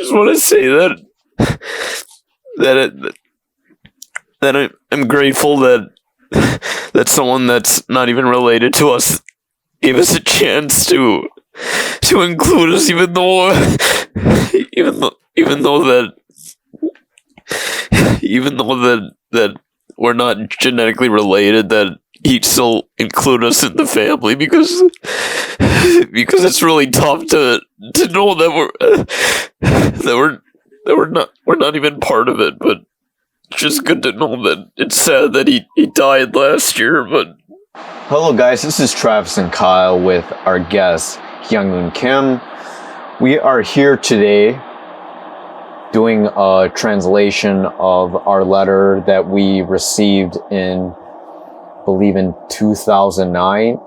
just want to say that I'm grateful that someone that's not even related to us gave us a chance to include us, even though that we're not genetically related, that he'd still include us in the family, because it's really tough to know that we're not even part of it. But it's just good to know that it's sad that he died last year. But hello guys, this is Travis and Kyle with our guest Hyang and Kim. We are here today doing a translation of our letter that we received in 2009.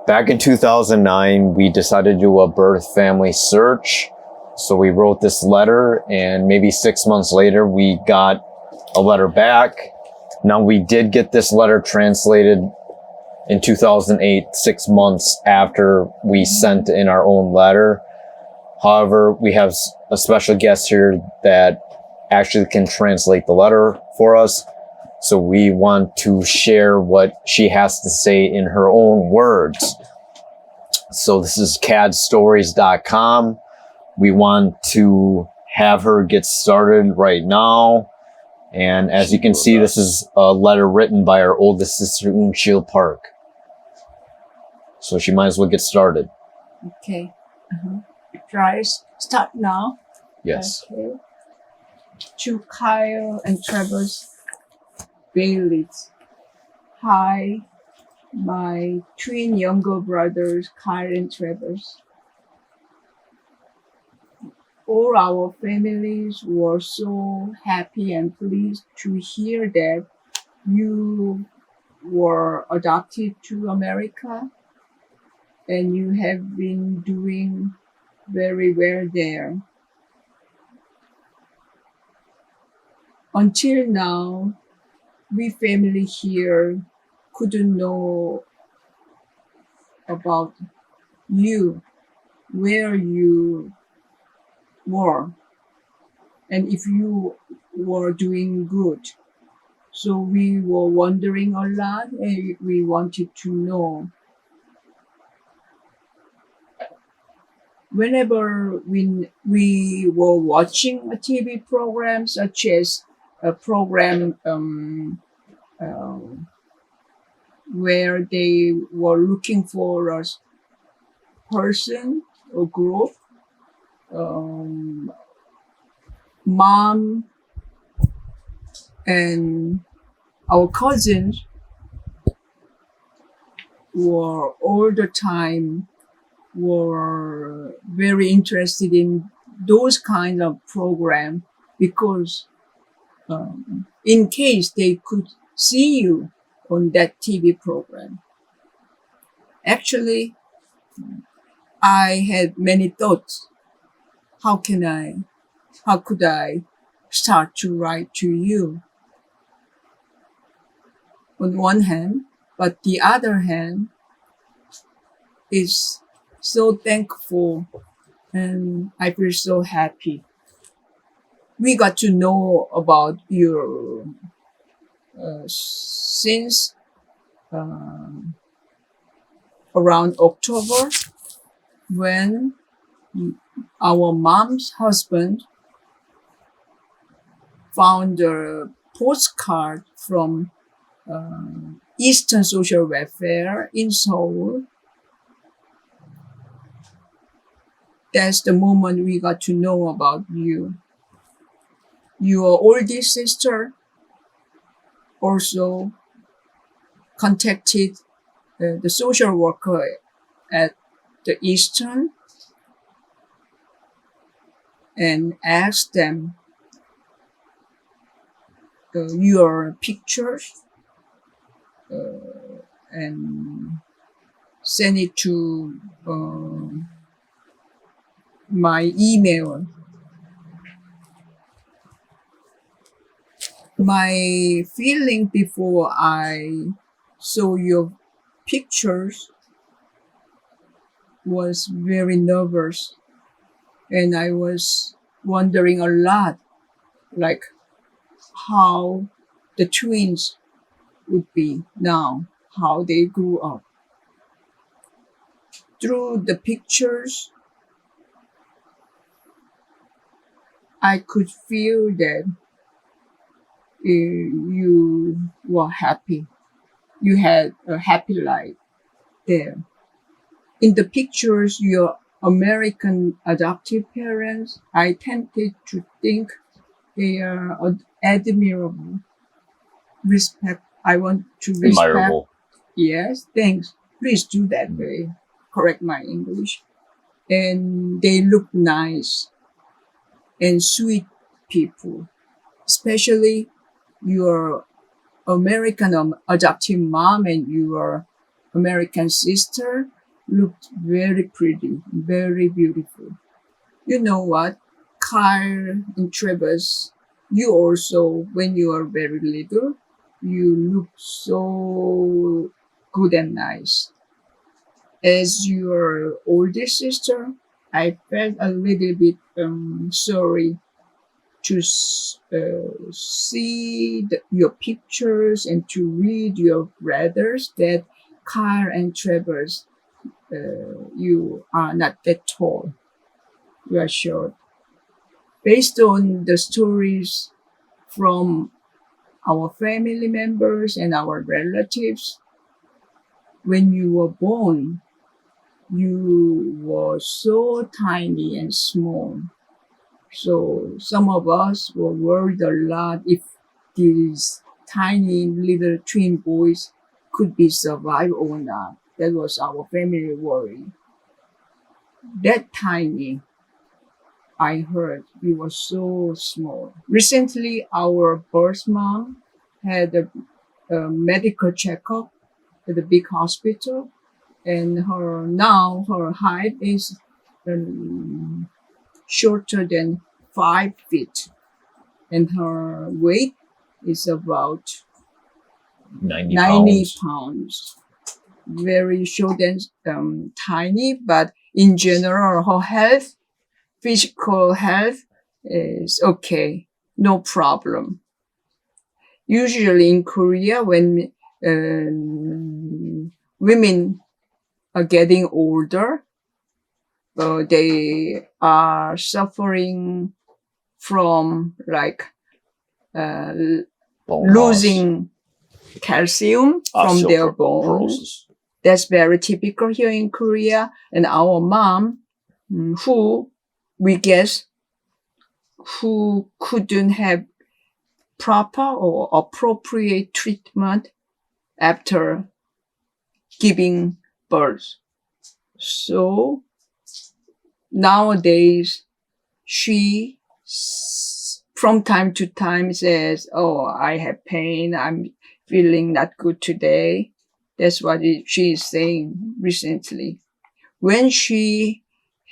Back in 2009, we decided to do a birth family search. So we wrote this letter, and maybe 6 months later, we got a letter back. Now, we did get this letter translated in 2008, 6 months after we sent in our own letter. However, we have a special guest here that actually can translate the letter for us. So we want to share what she has to say in her own words. So this is KADstories.com. We want to have her get started right now. And as you can see, this is a letter written by our oldest sister, Shil Park. So she might as well get started. Okay. Shall I start now? Yes. Okay. To Kyle and Travis Balitz. Hi, my twin younger brothers, Kyle and Travis. All our families were so happy and pleased to hear that you were adopted to America, and you have been doing very well there. Until now, we family here couldn't know about you, where you were, and if you were doing good. So we were wondering a lot, and we wanted to know. Whenever we were watching a TV program, such as a program where they were looking for a person or group, mom and our cousins were all the time were very interested in those kind of program, because in case they could see you on that TV program. Actually, I had many thoughts. How could I start to write to you? On one hand, but the other hand is so thankful, and I feel so happy. We got to know about you since around October, when our mom's husband found a postcard from Eastern Social Welfare in Seoul. That's the moment we got to know about you. Your oldest sister also contacted the social worker at the Eastern and asked them your pictures and send it to my email. My feeling before I saw your pictures was very nervous, and I was wondering a lot, like how the twins would be now, how they grew up. Through the pictures, I could feel that you were happy. You had a happy life there. In the pictures, your American adoptive parents, I tended to think they are admirable. I want to respect. Admirable. Yes, thanks. Please do that way. Correct my English. And they look nice and sweet people, especially your American adoptive mom and your American sister looked very pretty, very beautiful. You know what? Kyle and Travis, you also, when you are very little, you look so good and nice. As your older sister, I felt a little bit sorry to see your pictures and to read your brothers that Kyle and Travis, you are not that tall. You are short. Based on the stories from our family members and our relatives, when you were born, you were so tiny and small. So some of us were worried a lot if these tiny little twin boys could be survived or not. That was our family worry. That tiny, I heard we were so small. Recently, our birth mom had a medical checkup at the big hospital, and her height is shorter than 5 feet, and her weight is about 90 pounds. Very short and tiny, but in general, her health, physical health is okay, no problem. Usually in Korea, when women are getting older, they are suffering from like losing calcium from their bones. That's very typical here in Korea. And our mom, who we guess who couldn't have proper or appropriate treatment after giving birth. So nowadays, she from time to time says, "Oh, I have pain. I'm feeling not good today." That's what she is saying recently. When she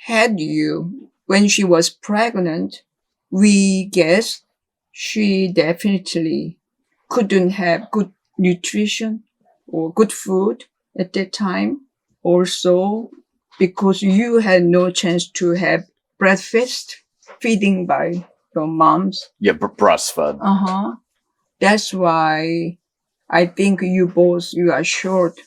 had you, when she was pregnant, we guess she definitely couldn't have good nutrition or good food at that time. Also, because you had no chance to have breakfast, feeding by your moms. Yeah, breastfed. That's why I think you are short.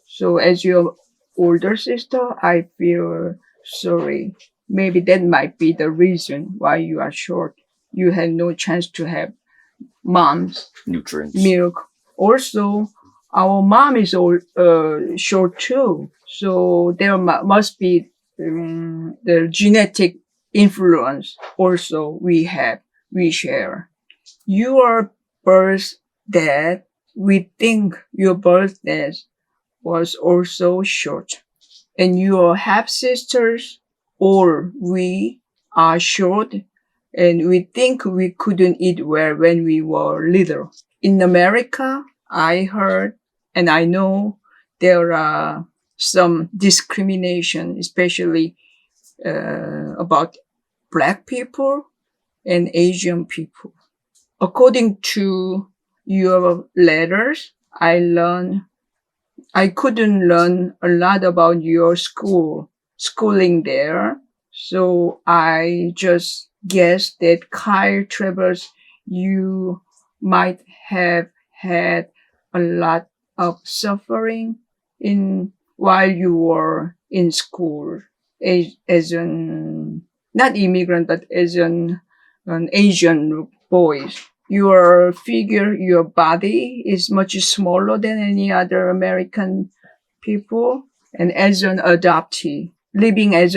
So as your older sister, I feel sorry. Maybe that might be the reason why you are short. You had no chance to have mom's nutrients, milk. Also, our mom is short too. So there must be the genetic influence also we share. Your birth dad, we think your birth dad was also short. And your half sisters or we are short, and we think we couldn't eat well when we were little. In America, I heard and I know there are some discrimination, especially about Black people and Asian people. According to your letters, I couldn't learn a lot about your schooling there. So I just guess that Kyle Travers, you might have had a lot of suffering while you were in school as an not immigrant but as an Asian boy. Your figure, your body is much smaller than any other American people, and as an adoptee, living as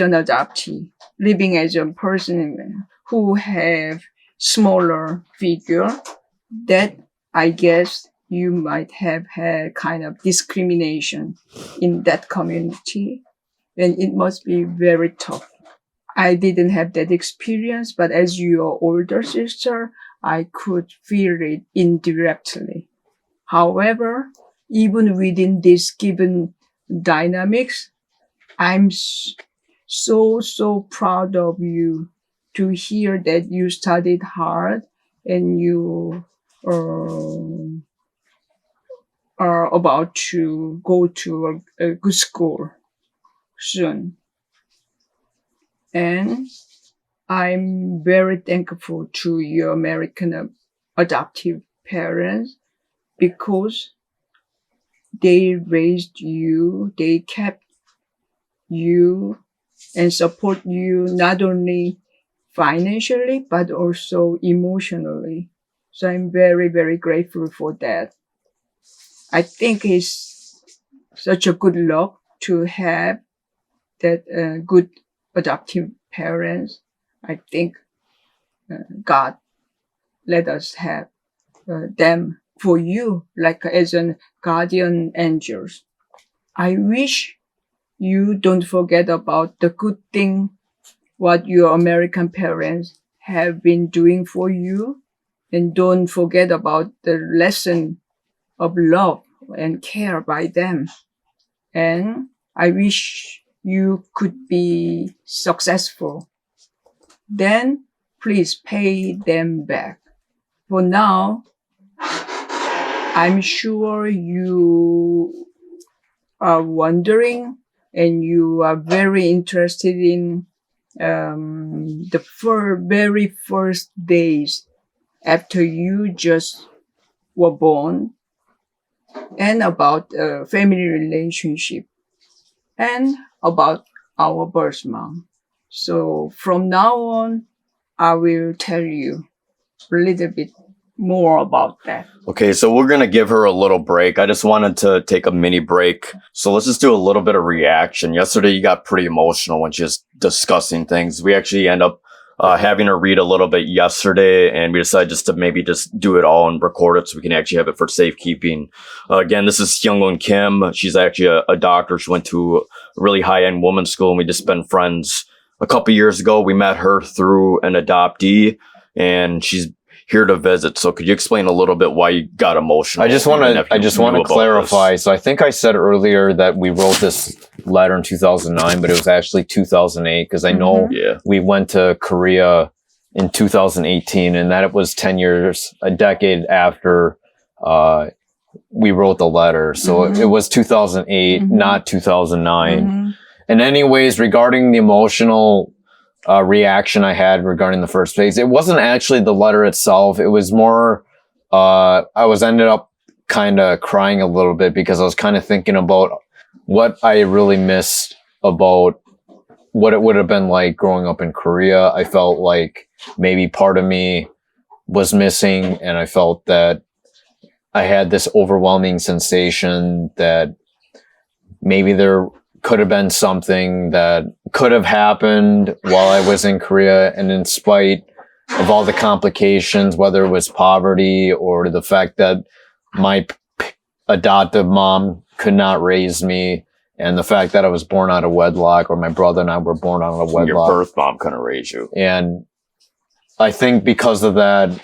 a person who have smaller figure, that I guess you might have had kind of discrimination in that community, and it must be very tough. I didn't have that experience, but as your older sister, I could feel it indirectly. However, even within this given dynamics, I'm so proud of you to hear that you studied hard and you are about to go to a good school soon. And I'm very thankful to your American adoptive parents because they raised you, they kept you and support you not only financially but also emotionally. So I'm very, very grateful for that. I think it's such a good luck to have that good adoptive parents. I think God let us have them for you, like as an guardian angels. I wish you don't forget about the good thing what your American parents have been doing for you, and don't forget about the lesson of love and care by them. And I wish you could be successful. Then please pay them back. For now, I'm sure you are wondering and you are very interested in the very first days after you just were born, and about family relationship, and about our birth mom. So from now on, I will tell you a little bit more about that. Okay, so we're going to give her a little break. I just wanted to take a mini break. So let's just do a little bit of reaction. Yesterday, you got pretty emotional when she was discussing things. We actually end up having her read a little bit yesterday, and we decided just to maybe just do it all and record it so we can actually have it for safekeeping. Again, this is Hyang Kim. She's actually a doctor. She went to a really high-end women's school, and we just been friends. A couple years ago, we met her through an adoptee, and she's here to visit. So could you explain a little bit why you got emotional? I just want to clarify. So I think I said earlier that we wrote this letter in 2009, but it was actually 2008 because I know we went to Korea in 2018, and that it was 10 years, a decade after we wrote the letter. So it was 2008, not 2009. And anyways, regarding the emotional reaction I had regarding the first phase, it wasn't actually the letter itself. It was more, I was ended up kind of crying a little bit because I was kind of thinking about what I really missed about what it would have been like growing up in Korea. I felt like maybe part of me was missing, and I felt that I had this overwhelming sensation that maybe there could have been something that could have happened while I was in Korea. And in spite of all the complications, whether it was poverty or the fact that my adoptive mom could not raise me, and the fact that I was born out of wedlock, or my brother and I were born out of wedlock. Your birth mom couldn't raise you. And I think because of that,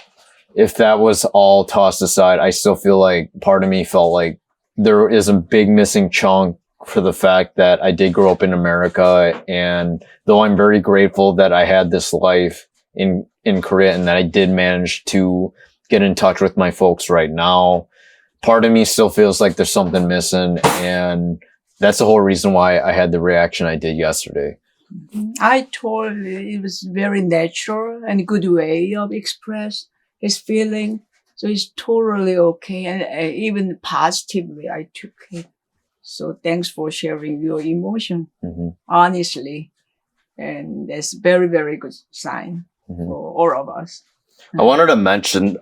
if that was all tossed aside, I still feel like part of me felt like there is a big missing chunk for the fact that I did grow up in America. And though I'm very grateful that I had this life in Korea and that I did manage to get in touch with my folks right now, part of me still feels like there's something missing. And that's the whole reason why I had the reaction I did yesterday. I told it was very natural and good way of express his feeling. So it's totally okay. And even positively, I took it. So thanks for sharing your emotion, honestly. And that's very, very good sign for all of us. I wanted to mention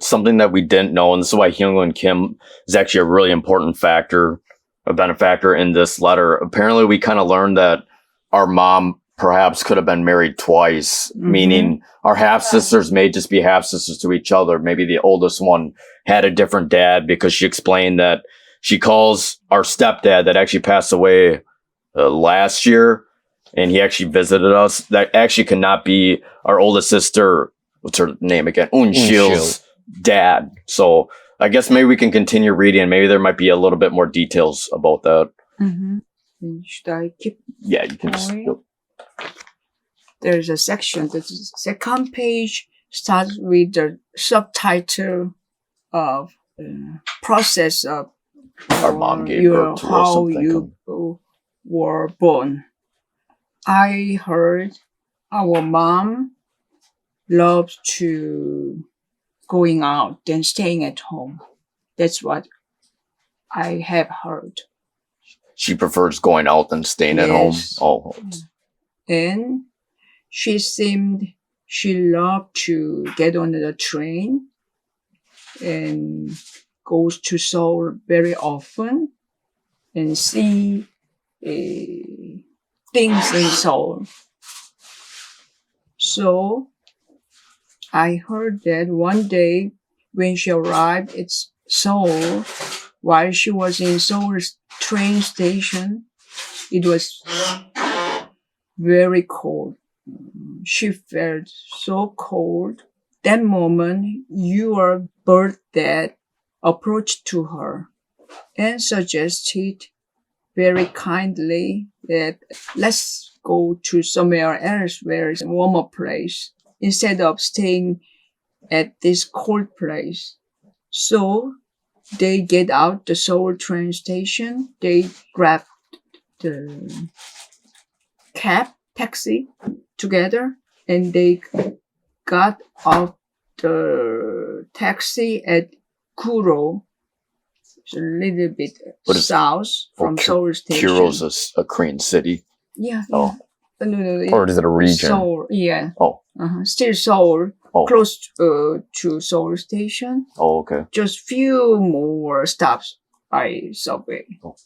something that we didn't know, and this is why Hyang and Kim is actually a really important factor, a benefactor in this letter. Apparently, we kind of learned that our mom perhaps could have been married twice, meaning our half-sisters may just be half-sisters to each other. Maybe the oldest one had a different dad, because she explained that she calls our stepdad that actually passed away last year, and he actually visited us. That actually cannot be our oldest sister. What's her name again? Shil's dad. So I guess maybe we can continue reading, and maybe there might be a little bit more details about that. Should I keep? Yeah, you can just. going? There's a section. The second page starts with the subtitle of process of Our mom gave birth to us, how I'm you were born. I heard our mom loves to going out than staying at home. That's what I have heard. She prefers going out than staying at home. Yes. Oh, And she seemed she loved to get on the train and goes to Seoul very often and see things in Seoul. So I heard that one day when she arrived at Seoul, while she was in Seoul's train station, it was very cold. She felt so cold. That moment, your birth dad approached to her and suggested very kindly that let's go to somewhere else where it's a warmer place instead of staying at this cold place. So they get out the Seoul train station. They grab the taxi together, and they got off the taxi at Kuro. It's a little bit south from Seoul station. Kuro's a Korean city. Yeah. Oh. No, Or is it a region? Seoul, yeah. Oh. Still Seoul, Oh. close to Seoul station. Oh, okay. Just few more stops by subway. Oh.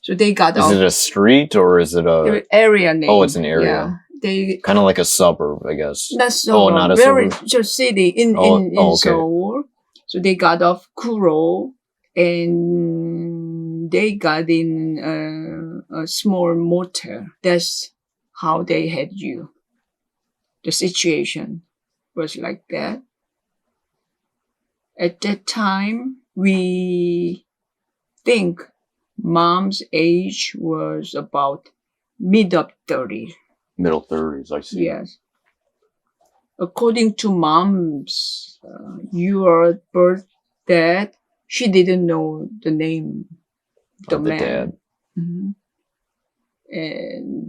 So they got off. Is it a street or is it a area name? Oh, it's an area. Yeah. They kind of like a suburb, I guess. That's not a very suburb. just city in okay. Seoul. So they got off Kuro and they got in a small motel. That's how they had you. The situation was like that. At that time, we think mom's age was about mid of 30s. Middle 30s, I see. Yes. According to mom's, your birth dad, she didn't know the name of the man. Dad.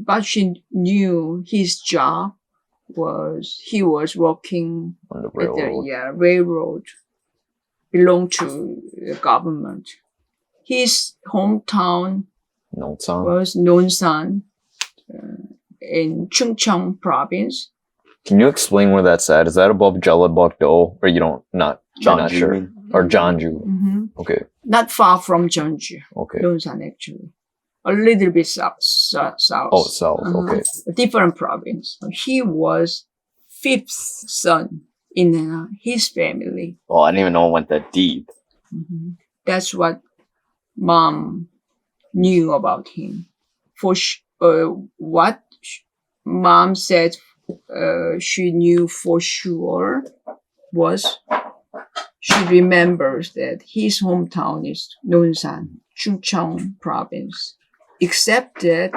But she knew his job he was working on the at railroad. the railroad, belonged to the government. His hometown was Nonsan in Chungcheong province. Can you explain where that's at? Is that above Jeollabuk-do? Or you're not sure? Or Jeonju? Okay. Not far from Jeonju. Okay. Nonsan actually. A little bit south. Oh, south. Okay. A different province. He was fifth son in his family. Oh, I didn't even know it went that deep. That's what mom knew about him. For what mom said she knew for sure was she remembers that his hometown is Nonsan, Chungcheong province. Except that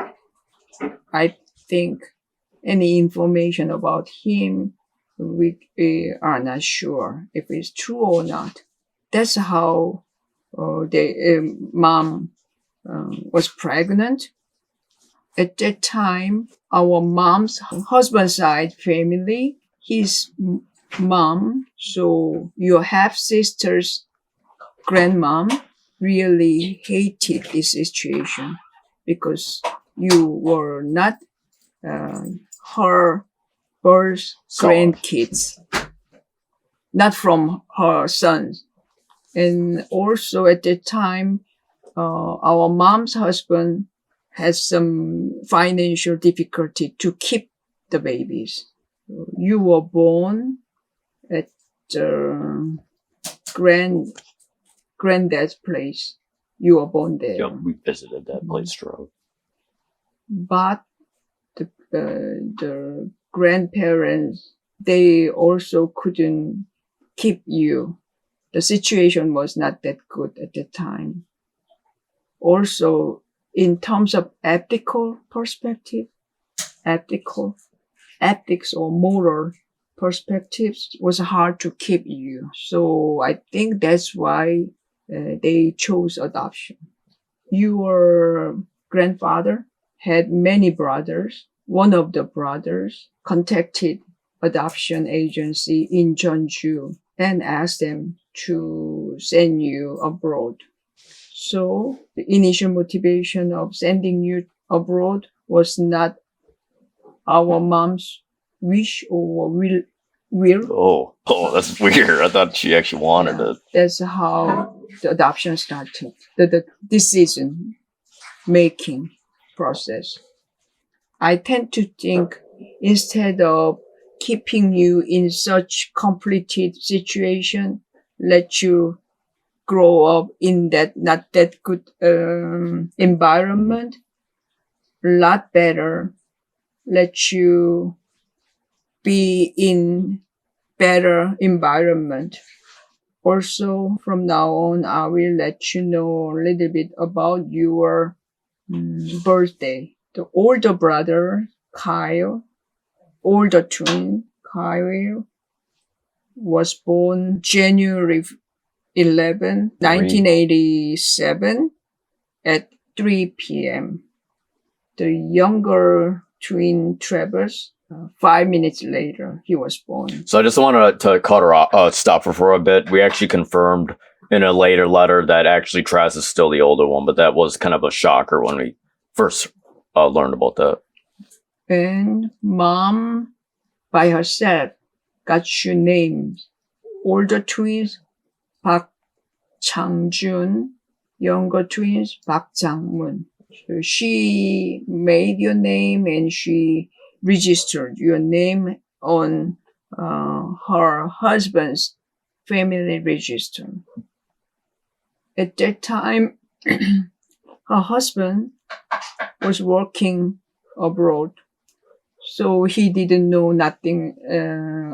I think any information about him, we are not sure if it's true or not. That's how mom was pregnant. At that time, our mom's husband side family, his mom, so your half sister's grandmom, really hated this situation because you were not her birth grandkids, not from her sons. And also at that time, our mom's husband has some financial difficulty to keep the babies. You were born at the granddad's place. You were born there. Yeah, we visited that place, Stroke. But the grandparents, they also couldn't keep you. The situation was not that good at the time. Also, in terms of ethical perspective, ethics or moral perspectives was hard to keep you. So I think that's why they chose adoption. Your grandfather had many brothers. One of the brothers contacted adoption agency in Jeonju and asked them to send you abroad. So the initial motivation of sending you abroad was not our mom's wish or will. Oh, that's weird. I thought she actually wanted it. That's how the adoption started, the decision making process. I tend to think instead of keeping you in such complicated situation, let you grow up in that not that good environment, a lot better, let you be in better environment. Also, from now on, I will let you know a little bit about your birthday. The older brother, Kyle, older twin, Kyle, was born January 11, 1987 at 3 p.m. The younger twin, Travis, 5 minutes later, he was born. So I just wanted to cut her off, stop her for a bit. We actually confirmed in a later letter that actually Travis is still the older one, but that was kind of a shocker when we first learned about that. And mom, by herself, got you names. Older twins, Park Changjun, younger twins, Park Jangmun. So she made your name and she registered your name on her husband's family register. At that time, her husband was working abroad, so he didn't know nothing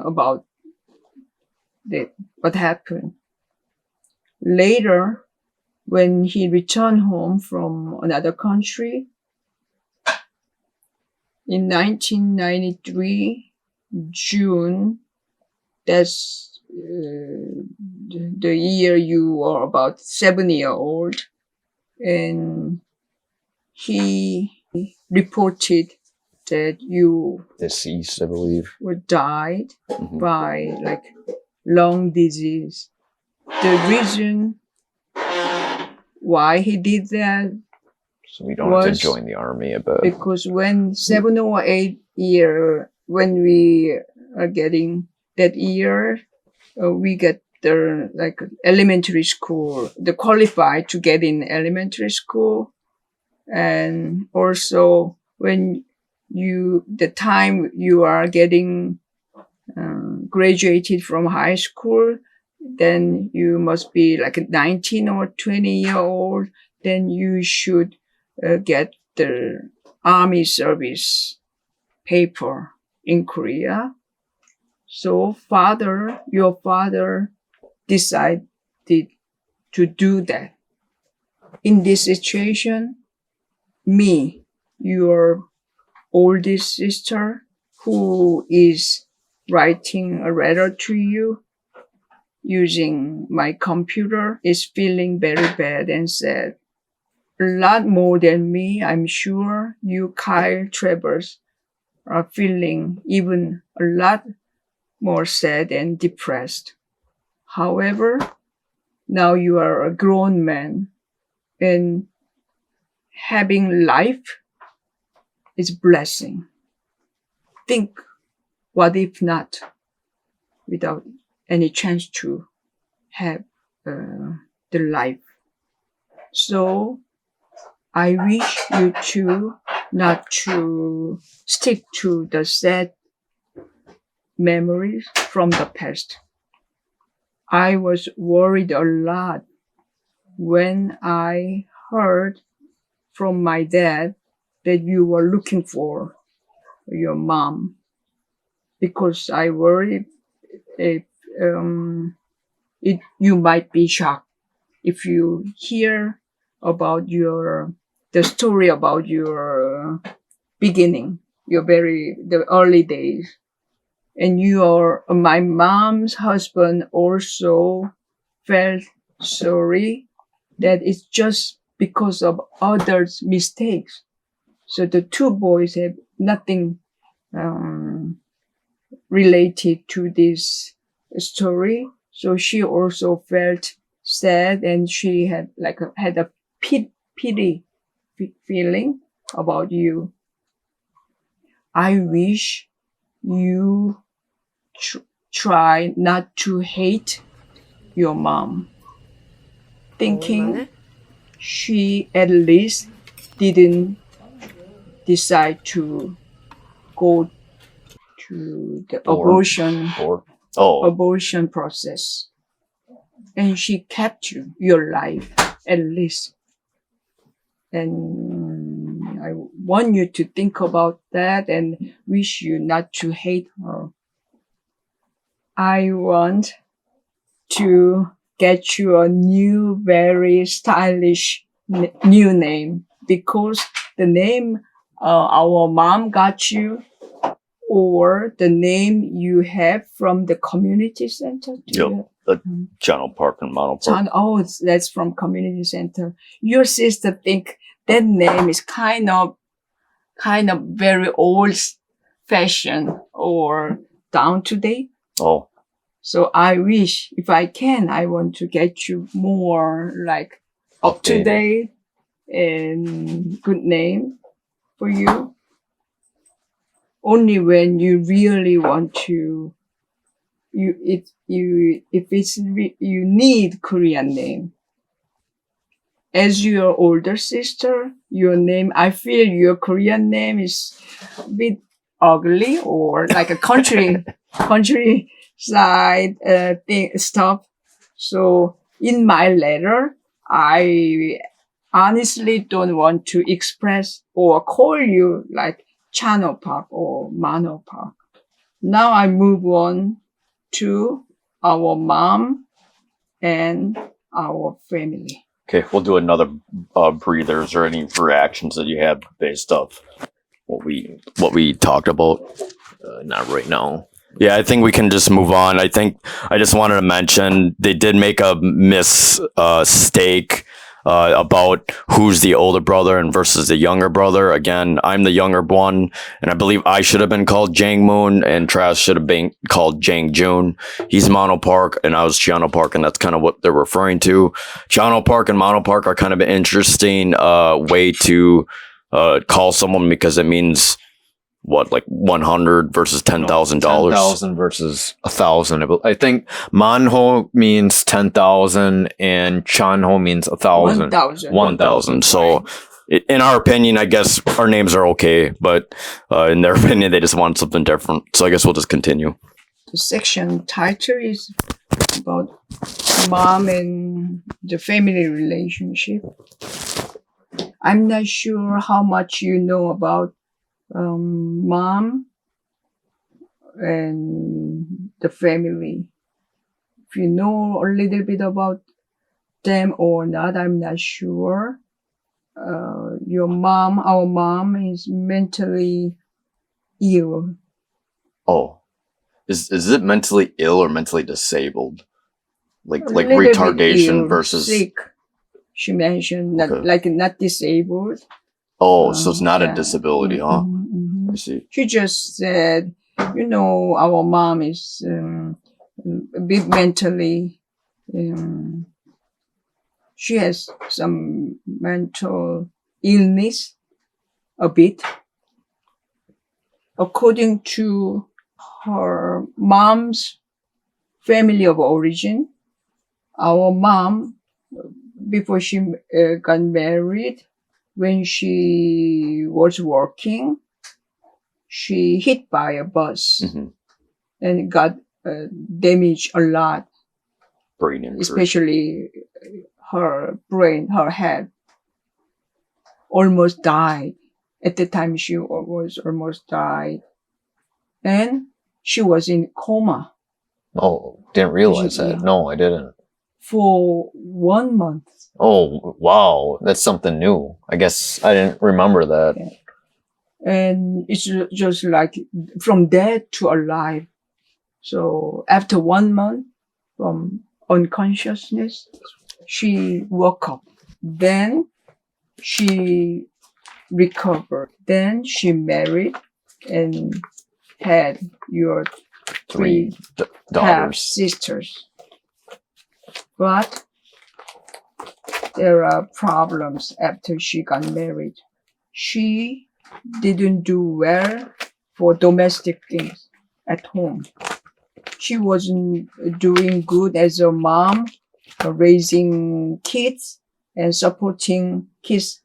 about that, what happened. Later, when he returned home from another country, in 1993, June, that's the year you were about 7-year-old, and he reported that you Deceased, I believe. were died by like lung disease. The reason why he did that, So we don't have to join the army, but because when 7 or 8 year, when we are getting that year, we get the like elementary school, the qualified to get in elementary school, and also when the time you are getting graduated from high school, then you must be like 19 or 20-year-old. Then you should get the army service paper in Korea. So your father decided to do that. In this situation, me, your oldest sister, who is writing a letter to you using my computer, is feeling very bad and sad. a lot more than me. I'm sure you, Kyle Travers, are feeling even a lot more sad and depressed. However, now you are a grown man and having life is a blessing. Think, what if not, without any chance to have the life? So I wish you to not to stick to the sad memories from the past. I was worried a lot when I heard from my dad that you were looking for your mom, because I worried if you might be shocked if you hear about the story about your beginning, the early days. And my mom's husband also felt sorry that it's just because of others' mistakes. So the two boys have nothing related to this story. So she also felt sad, and she had a pity feeling about you. I wish you try not to hate your mom, thinking she at least didn't decide to go to the abortion process, and she kept your life at least. And I want you to think about that and wish you not to hate her. I want to get you a new, very stylish new name, because the name our mom got you, or the name you have from the community center. Yep, Channel Park and Mono Park. That's from community center. Your sister think that name is kind of very old fashioned or down to date. Oh. So I wish, if I can, I want to get you more like up to date and good name for you. Only when you really want to, you need Korean name. As your older sister, your name, I feel your Korean name is a bit ugly or like a countryside stuff. So in my letter, I honestly don't want to express or call you like Channel Park or Mono Park. Now I move on to our mom and our family. Okay, we'll do another breathers or any reactions that you have based off what we talked about. Not right now. Yeah, I think we can just move on. I think I just wanted to mention they did make a mistake about who's the older brother and versus the younger brother. Again, I'm the younger one, and I believe I should have been called Jang Moon, and Travis should have been called Jang Jun. He's Mono Park, and I was Cheon Park, and that's kind of what they're referring to. Cheon Park and Mono Park are kind of an interesting way to call someone, because it means what, like 100 versus $10,000? 10,000 versus 1,000. I think Manho means 10,000 and Chanho means 1,000. 1,000. So, in our opinion, I guess our names are okay, but in their opinion, they just want something different. So I guess we'll just continue. The section title is about mom and the family relationship. I'm not sure how much you know about mom and the family. If you know a little bit about them or not, I'm not sure. Our mom is mentally ill. Oh, is it mentally ill or mentally disabled? Like retardation versus sick. She mentioned not Okay. like not disabled. Oh, so it's not a Yeah. disability, huh? Mhm. I see. She just said, our mom is a bit mentally. She has some mental illness, a bit. According to her mom's family of origin, our mom, before she got married, when she was working, she hit by a bus Mm-hmm. and got damaged a lot, Brain injury. especially her brain, her head. Almost died. At the time, she was almost died. And she was in coma Oh, didn't realize that. Yeah. No, I didn't. for 1 month. Oh, wow. That's something new. I guess I didn't remember that. Yeah. And it's just like from dead to alive. So after 1 month from unconsciousness, she woke up. Then she recovered. Then she married and had your Three half daughters. sisters. But there are problems after she got married. She didn't do well for domestic things at home. She wasn't doing good as a mom, raising kids and supporting kids'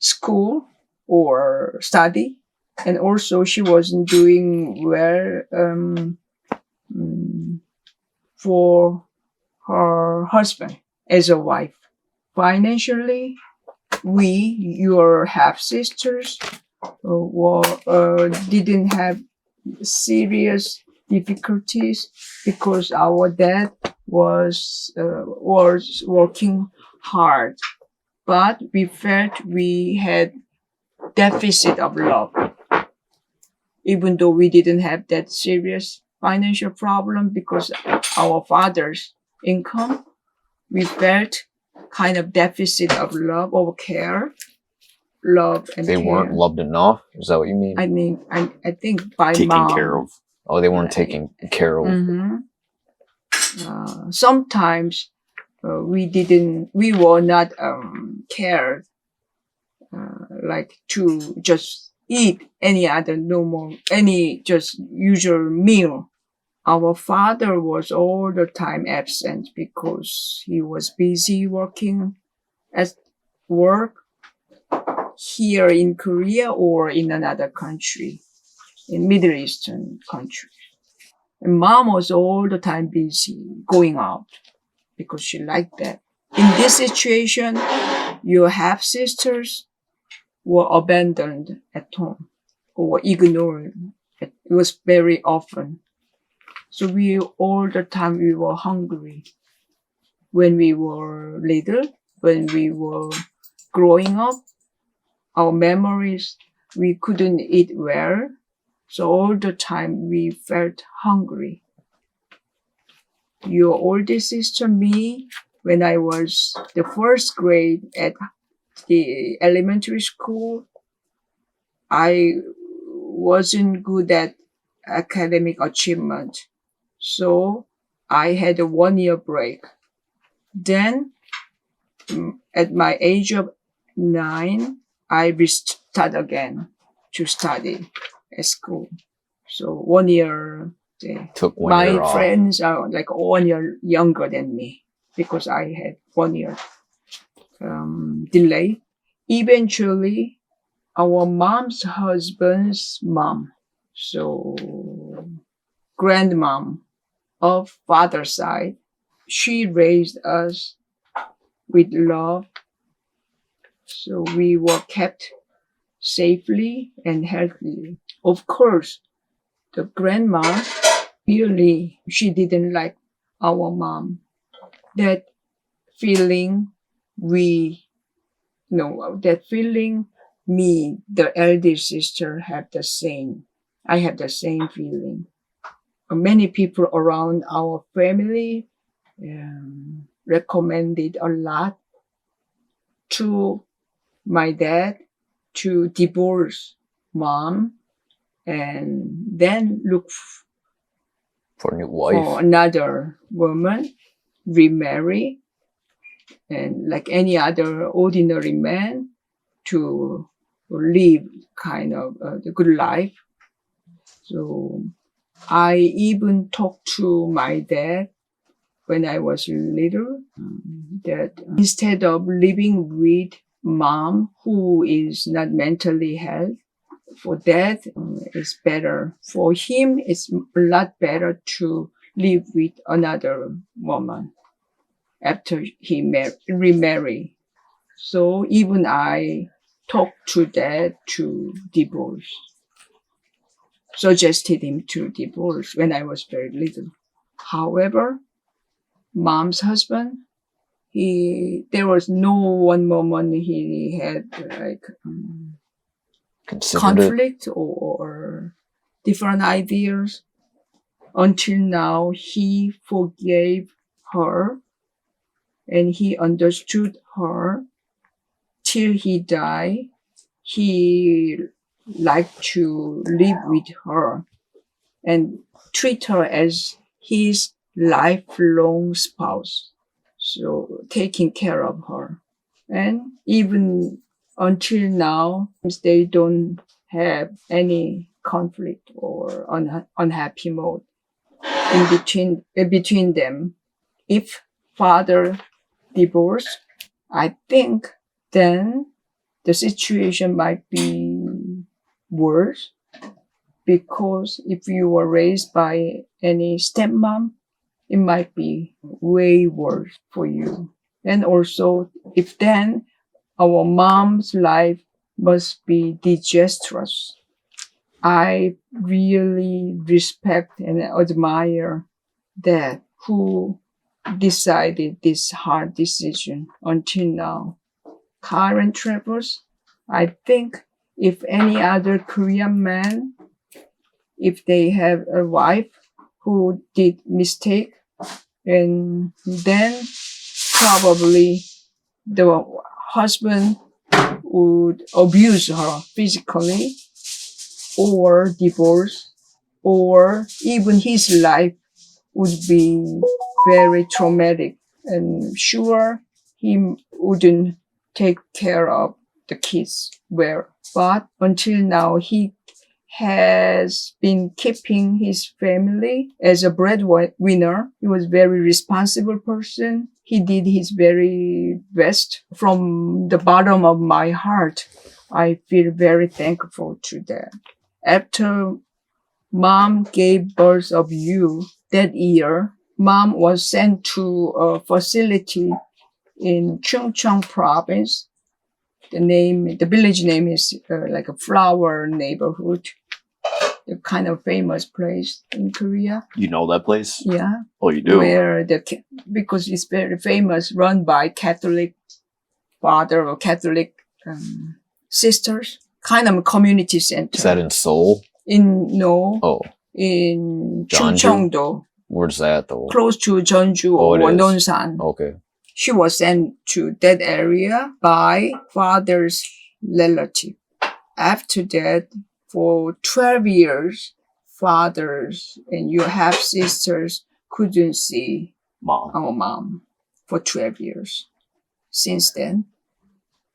school or study. And also she wasn't doing well for her husband as a wife. Financially, your half sisters, didn't have serious difficulties because our dad was working hard, but we felt we had deficit of love, even though we didn't have that serious financial problem because our father's income. We felt kind of deficit of love or care. Love and They care. weren't loved enough? Is that what you mean? I think by Taken mom. care of. Oh, they weren't taken care of. Sometimes we were not cared like to just eat any just usual meal. Our father was all the time absent because he was busy working at work here in Korea or in another country, in Middle Eastern country. And mom was all the time busy going out because she liked that. In this situation, your half sisters were abandoned at home or ignored. It was very often. So all the time we were hungry. When we were little, when we were growing up, our memories, we couldn't eat well. So all the time we felt hungry. Your oldest sister, me, when I was the first grade at the elementary school, I wasn't good at academic achievement. So I had a 1 year break. Then at my age of 9, I restarted again to study at school. So 1 year. Took 1 My year off. friends are like 1 year younger than me because I had 1 year delay. Eventually, our mom's husband's mom, so grandmom of father's side, she raised us with love. So we were kept safely and healthily. Of course, the grandma, really, she didn't like our mom. That feeling me, the eldest sister, have the same. I have the same feeling. Many people around our family recommended a lot to my dad to divorce mom and then look For a new wife. for another woman, remarry, and like any other ordinary man to live kind of the good life. So I even talked to my dad when I was little that instead of living with mom who is not mentally healthy, for dad it's better. For him, it's a lot better to live with another woman after he remarry. So even I talked to dad to divorce, suggested him to divorce when I was very little. However, mom's husband, there was no one moment he had like Considered conflict or different ideas. Until now, he forgave her and he understood her till he died. He liked to live with her and treat her as his lifelong spouse. So taking care of her. And even until now, they don't have any conflict or unhappy mode between them. If father divorced, I think then the situation might be worse, because if you were raised by any stepmom, it might be way worse for you. And also, if then our mom's life must be disastrous. I really respect and admire that who decided this hard decision until now. Current Travels, I think if any other Korean man, if they have a wife who did mistake, and then probably the husband would abuse her physically or divorce, or even his life would be very traumatic, and sure he wouldn't take care of the kids well. But until now, he has been keeping his family as a breadwinner. He was a very responsible person. He did his very best. From the bottom of my heart, I feel very thankful to that. After mom gave birth of you that year, mom was sent to a facility in Chungcheong province. The village name is like a flower neighborhood, a kind of famous place in Korea. You know that place? Yeah. Oh, you do? Where because it's very famous, run by Catholic father or Catholic sisters, kind of a community center. Is that in Seoul? In Jeonju? Chungcheongdo, Where's that though? close to Jeonju Oh, or it is. Nonsan. Okay. She was sent to that area by father's relative. After that, for 12 years, fathers and your half-sisters couldn't see our mom for 12 years since then.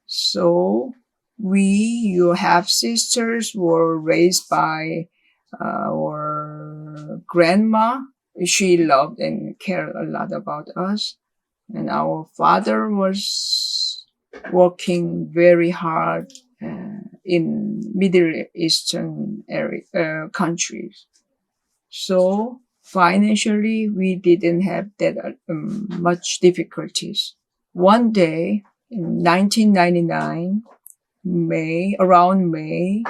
So your half-sisters were raised by our grandma. She loved and cared a lot about us. And our father was working very hard in Middle Eastern countries. So financially, we didn't have that much difficulties. One day in 1999, around May,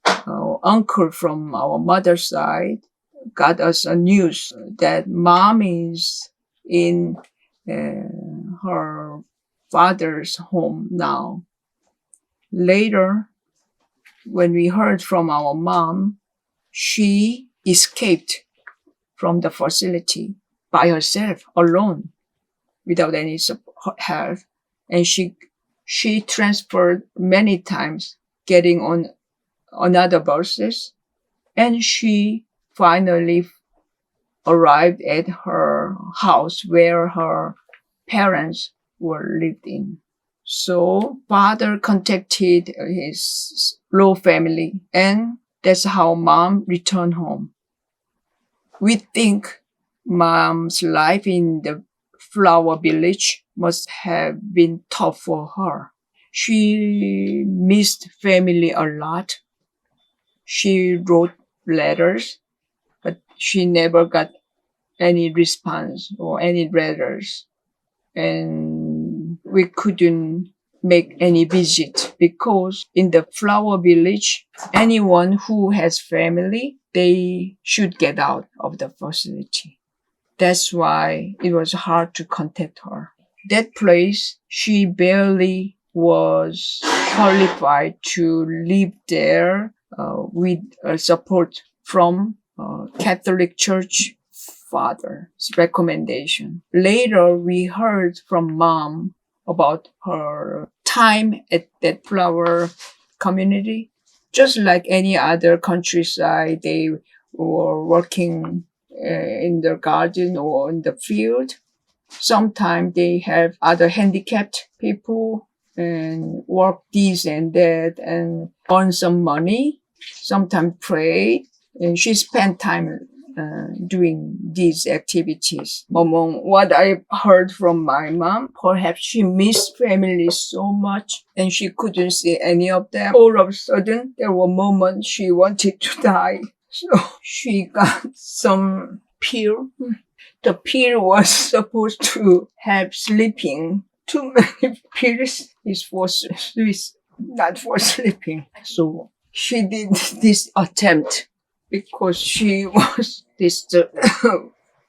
our uncle from our mother's side got us a news that mom is in her father's home now. Later, when we heard from our mom, she escaped from the facility by herself, alone, without any help, and she She transferred many times, getting on another buses, and she finally arrived at her house where her parents were living. So father contacted his Low family, and that's how mom returned home. We think mom's life in the flower village must have been tough for her. She missed family a lot. She wrote letters, but she never got any response or any letters. And we couldn't make any visit because in the flower village, anyone who has family, they should get out of the facility. That's why it was hard to contact her. That place, she barely was qualified to live there with support from Catholic Church father's recommendation. Later, we heard from mom about her time at that flower community. Just like any other countryside, they were working in their garden or in the field. Sometimes they have other handicapped people and work this and that and earn some money. Sometimes pray. And she spent time doing these activities. Among what I heard from my mom, perhaps she missed family so much and she couldn't see any of them. All of a sudden, there were moments she wanted to die. So she got some pill. The pill was supposed to help sleeping. Too many pills is not for sleeping. So she did this attempt because she was this.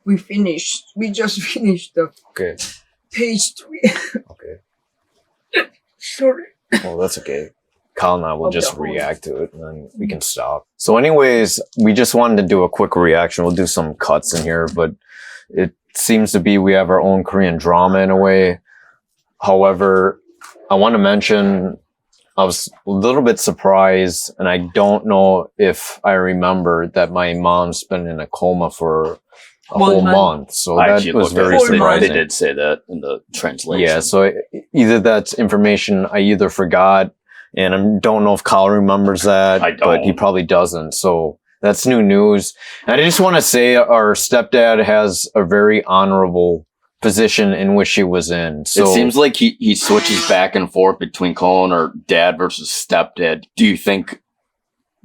We just finished the page 3. Okay. Sorry. Well, that's okay. Kyle and I will Of the just whole- react to it and then we can stop. So anyways, we just wanted to do a quick reaction. We'll do some cuts in here, but it seems to be we have our own Korean drama in a way. However, I want to mention I was a little bit surprised, and I don't know if I remember that my mom's been in a coma for a 1 whole month. month. So I that actually was looked at very it. Full month. surprising. They did say that in the translation. Yeah, so either that's information I either forgot, and I don't know if Kyle remembers that, I but he don't. probably doesn't. So that's new news. And I just want to say our stepdad has a very honorable position in which he was in. So it seems like he switches back and forth between calling her dad versus stepdad. Do you think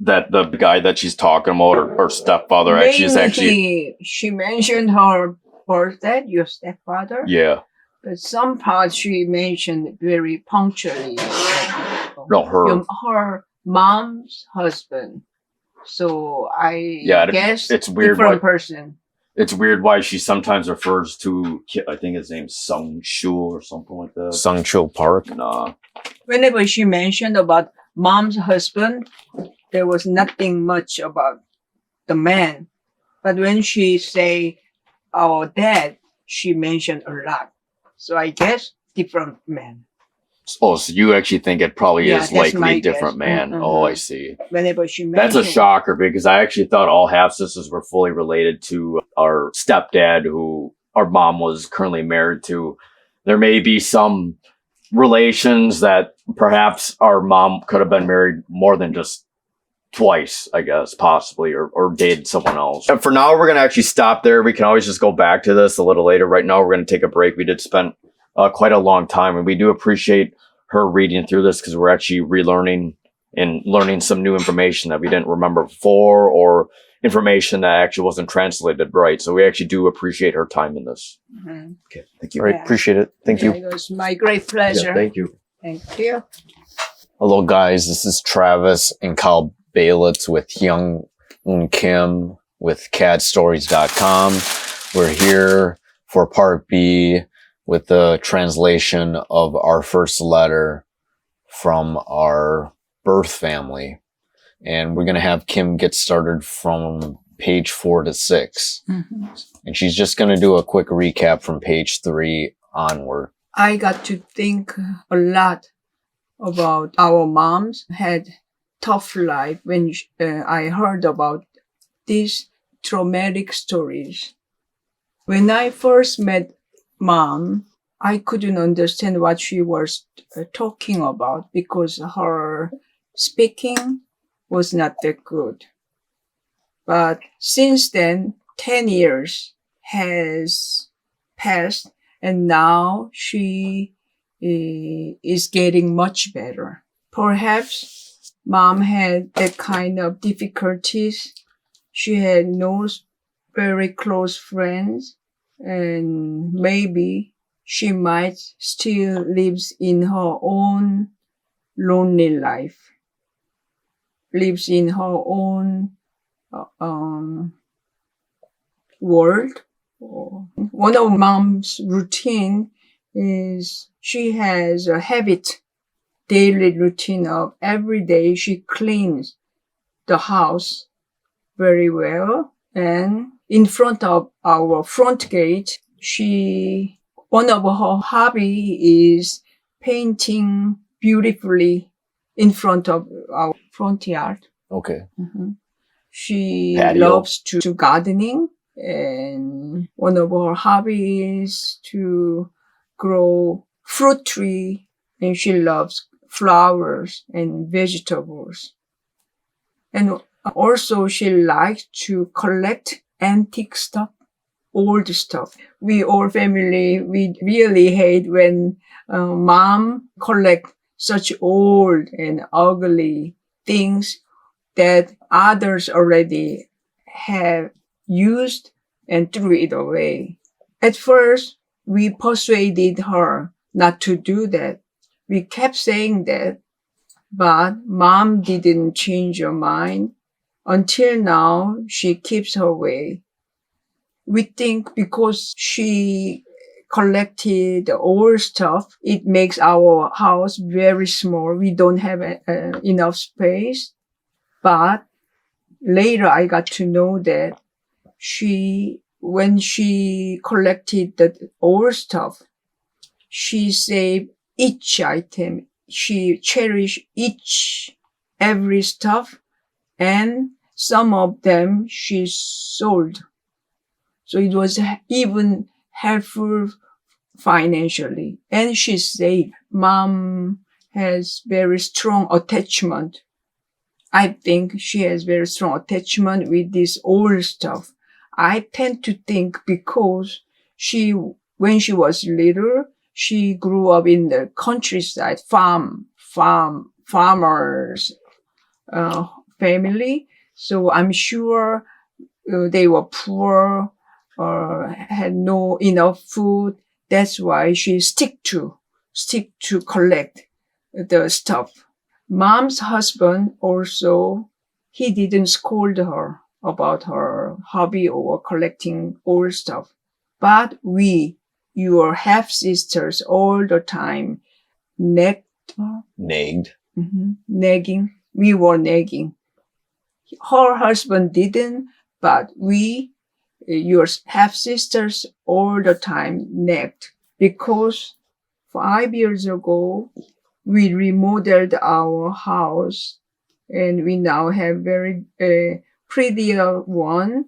that the guy that she's talking about, or stepfather, actually is actually... She mentioned her birthday, your stepfather. Yeah. But some parts she mentioned very punctually. No, her. Her mom's husband. So I guess it's weird different why- person. It's weird why she sometimes refers to, I think his name's Sung Shul or something like that. Sungchil Park. Nah. Whenever she mentioned about mom's husband, there was nothing much about the man. But when she say our dad, she mentioned a lot. So I guess different man. Oh, so you actually think it probably Yeah, is that's likely my a different guess. man. Mhm. Oh, I see. Whenever she That's mentioned a shocker because I actually thought all half sisters were fully related to our stepdad, who our mom was currently married to. There may be some relations that perhaps our mom could have been married more than just twice, I guess, possibly, or dated someone else. And for now, we're going to actually stop there. We can always just go back to this a little later. Right now, we're going to take a break. We did spend quite a long time, and we do appreciate her reading through this because we're actually relearning and learning some new information that we didn't remember before, or information that actually wasn't translated right. So we actually do appreciate her time in this. Mhm. Okay, thank you. All right, Yeah. appreciate it. Thank you. It was my great pleasure. Yeah, thank you. Thank you. Hello, guys. This is Travis and Kyle Balitz with Hyang and Kim with KADstories.com. We're here for part B with the translation of our first letter from our birth family. And we're going to have Kim get started from page 4 to 6. Mhm. And she's just going to do a quick recap from page 3 onward. I got to think a lot about our moms had tough life when I heard about these traumatic stories. When I first met Mom, I couldn't understand what she was talking about because her speaking was not that good. But since then, 10 years has passed, and now she is getting much better. Perhaps Mom had that kind of difficulties. She had no very close friends, and maybe she might still lives in her own lonely life, lives in her own world. One of Mom's routine is she has a habit, daily routine of every day she cleans the house very well, and in front of our front gate, one of her hobby is painting beautifully in front of our front yard. Okay. Mm-hmm. She Patio. loves to gardening, and one of her hobbies is to grow fruit tree, and she loves flowers and vegetables. And also she likes to collect antique stuff, old stuff. We all family, we really hate when Mom collect such old and ugly things that others already have used and threw it away. At first, we persuaded her not to do that. We kept saying that, but Mom didn't change her mind. Until now, she keeps her way. We think because she collected the old stuff, it makes our house very small. We don't have enough space. But later I got to know that when she collected the old stuff, she saved each item. She cherished every stuff, and some of them she sold. So it was even helpful financially, and she saved. Mom has very strong attachment. I think she has very strong attachment with this old stuff. I tend to think because when she was little, she grew up in the countryside, farmers, family. So I'm sure they were poor or had no enough food. That's why she stick to collect the stuff. Mom's husband also, he didn't scold her about her hobby or collecting old stuff. But we, your half-sisters, all the time, nagged. Nagging. We were nagging. Her husband didn't, but we, your half-sisters, all the time nagged. Because 5 years ago, we remodeled our house, and we now have very prettier one.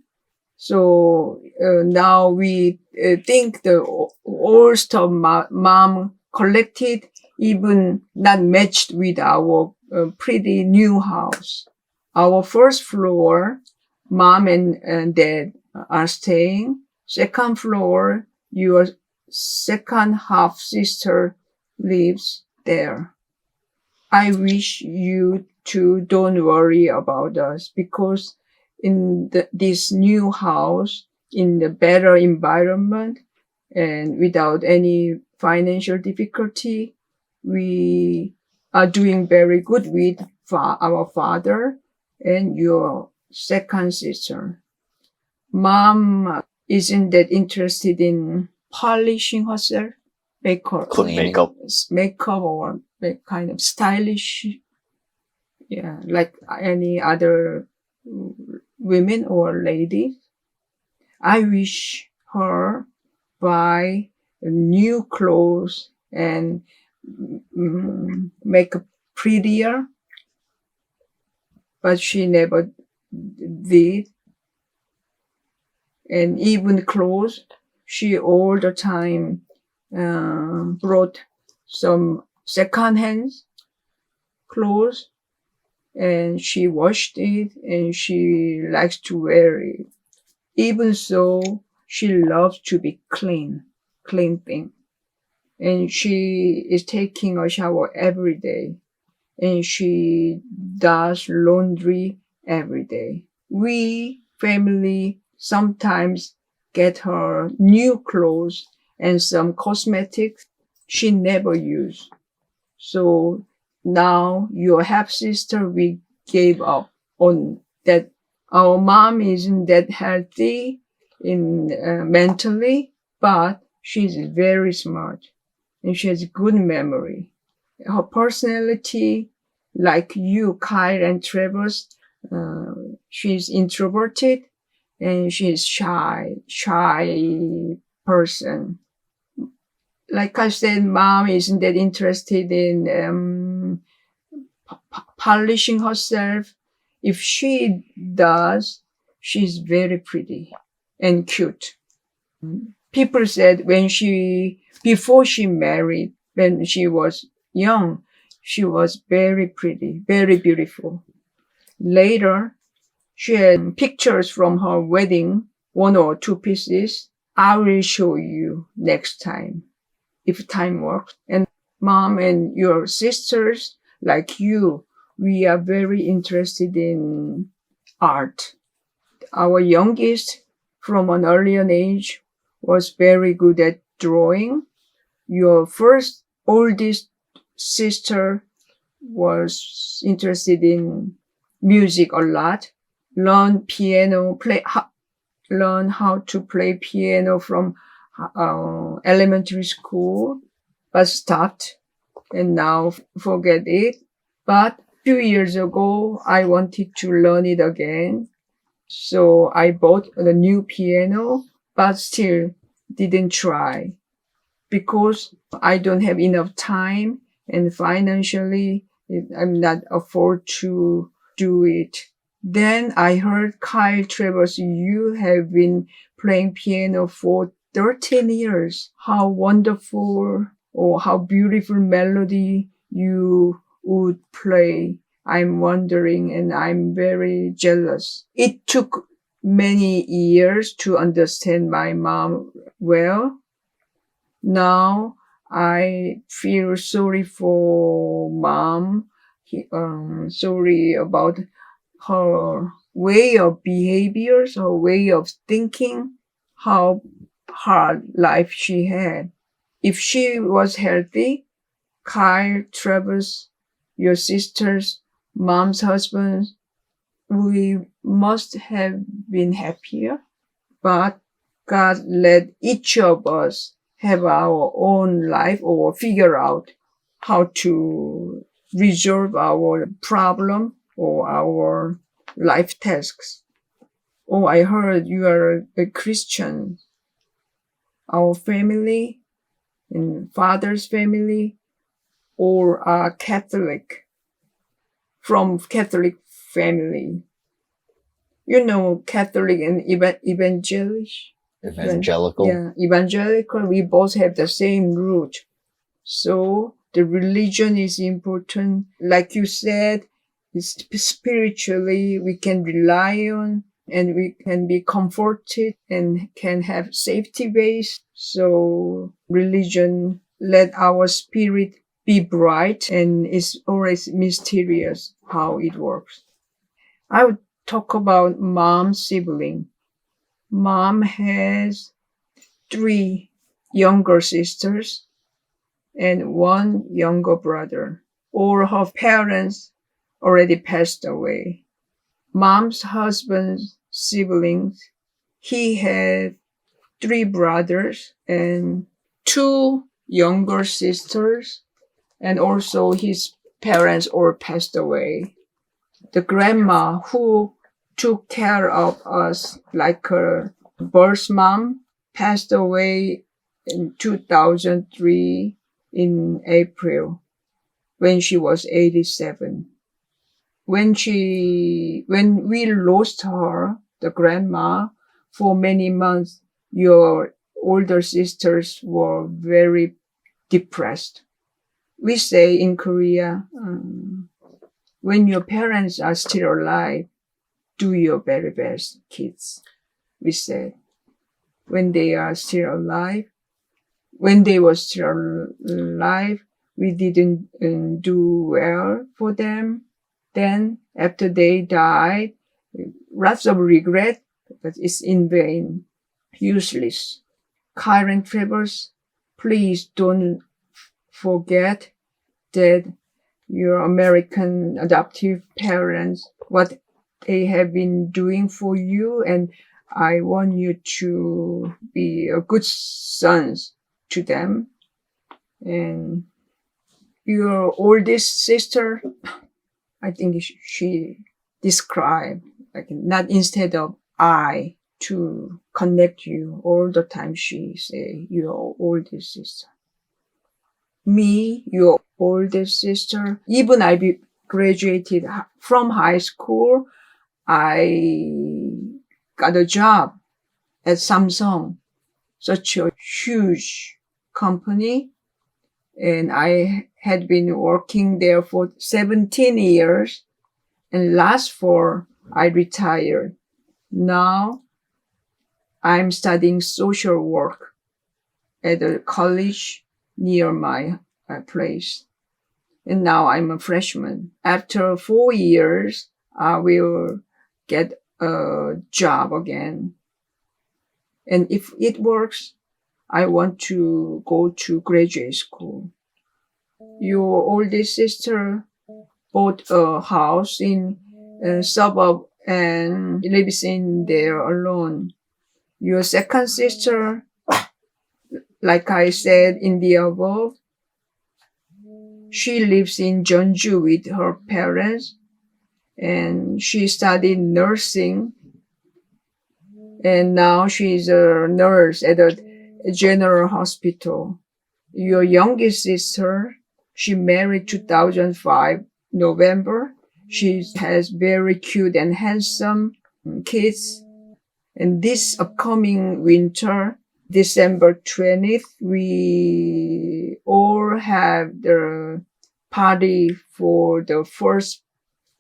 So now we think the old stuff Mom collected even not matched with our pretty new house. Our first floor, Mom and Dad are staying. Second floor, your second half sister lives there. I wish you two don't worry about us, because in this new house, in the better environment, and without any financial difficulty, we are doing very good with our father and your second sister. Mom isn't that interested in polishing herself, makeup or kind of stylish, like any other women or ladies. I wish her buy new clothes and make prettier, but she never did. And even clothes, she all the time brought some second-hand clothes, and she washed it, and she likes to wear it. Even so, she loves to be clean thing. And she is taking a shower every day, and she does laundry every day. We family sometimes get her new clothes and some cosmetics she never used. So now your half-sister, we gave up on that. Our mom isn't that healthy mentally, but she's very smart and she has good memory. Her personality, like you, Kyle and Travis, she's introverted and she's shy person. Like I said, mom isn't that interested in polishing herself. If she does, she's very pretty and cute. People said before she married, when she was young, she was very pretty, very beautiful. Later, she had pictures from her wedding, 1 or 2 pieces. I will show you next time, if time works. And mom and your sisters, like you, we are very interested in art. Our youngest, from an earlier age, was very good at drawing. Your first oldest sister was interested in music a lot. Learn how to play piano from elementary school, but stopped and now forget it. But 2 years ago, I wanted to learn it again. So I bought a new piano, but still didn't try because I don't have enough time and financially I'm not afford to do it. Then I heard, Kyle Travers, you have been playing piano for 13 years. How wonderful or how beautiful melody you would play. I'm wondering and I'm very jealous. It took many years to understand my mom well. Now I feel sorry for mom. Sorry about her way of behaviors, her way of thinking, how hard life she had. If she was healthy, Kyle, Travis, your sisters, mom's husband, we must have been happier. But God let each of us have our own life or figure out how to resolve our problem or our life tasks. Oh, I heard you are a Christian. Our family and father's family or are Catholic, from Catholic family. You know, Catholic and evangelical. Yeah, evangelical, we both have the same root. So the religion is important. Like you said, spiritually we can rely on and we can be comforted and can have safety base. So religion let our spirit be bright and it's always mysterious how it works. I would talk about mom's sibling. Mom has 3 younger sisters and 1 younger brother. All her parents already passed away. Mom's husband's siblings, he had 3 brothers and 2 younger sisters, and also his parents all passed away. The grandma who took care of us like her birth mom passed away in 2003. in April when she was 87. When we lost her, the grandma, for many months, your older sisters were very depressed. We say in Korea, when your parents are still alive, do your very best, kids. We said, when they are still alive, when they were still alive, we didn't do well for them. Then, after they died, lots of regret, but it's in vain, useless. Current Travers, please don't forget that your American adoptive parents, what they have been doing for you, and I want you to be a good sons to them. And your oldest sister, I think she described, like, not instead of I, to connect you all the time. She say your oldest sister. Me, your oldest sister. Even I graduated from high school, I got a job at Samsung, such a huge company. And I had been working there for 17 years. And last fall, I retired. Now, I'm studying social work at a college near my place. And now I'm a freshman. After 4 years, I will get a job again. And if it works, I want to go to graduate school. Your oldest sister bought a house in a suburb and lives in there alone. Your second sister, like I said in the above, she lives in Jeonju with her parents, and she studied nursing, and now she's a nurse at a general hospital. Your youngest sister, she married 2005 November. She has very cute and handsome kids. And this upcoming winter, December 20th, we all have the party for the first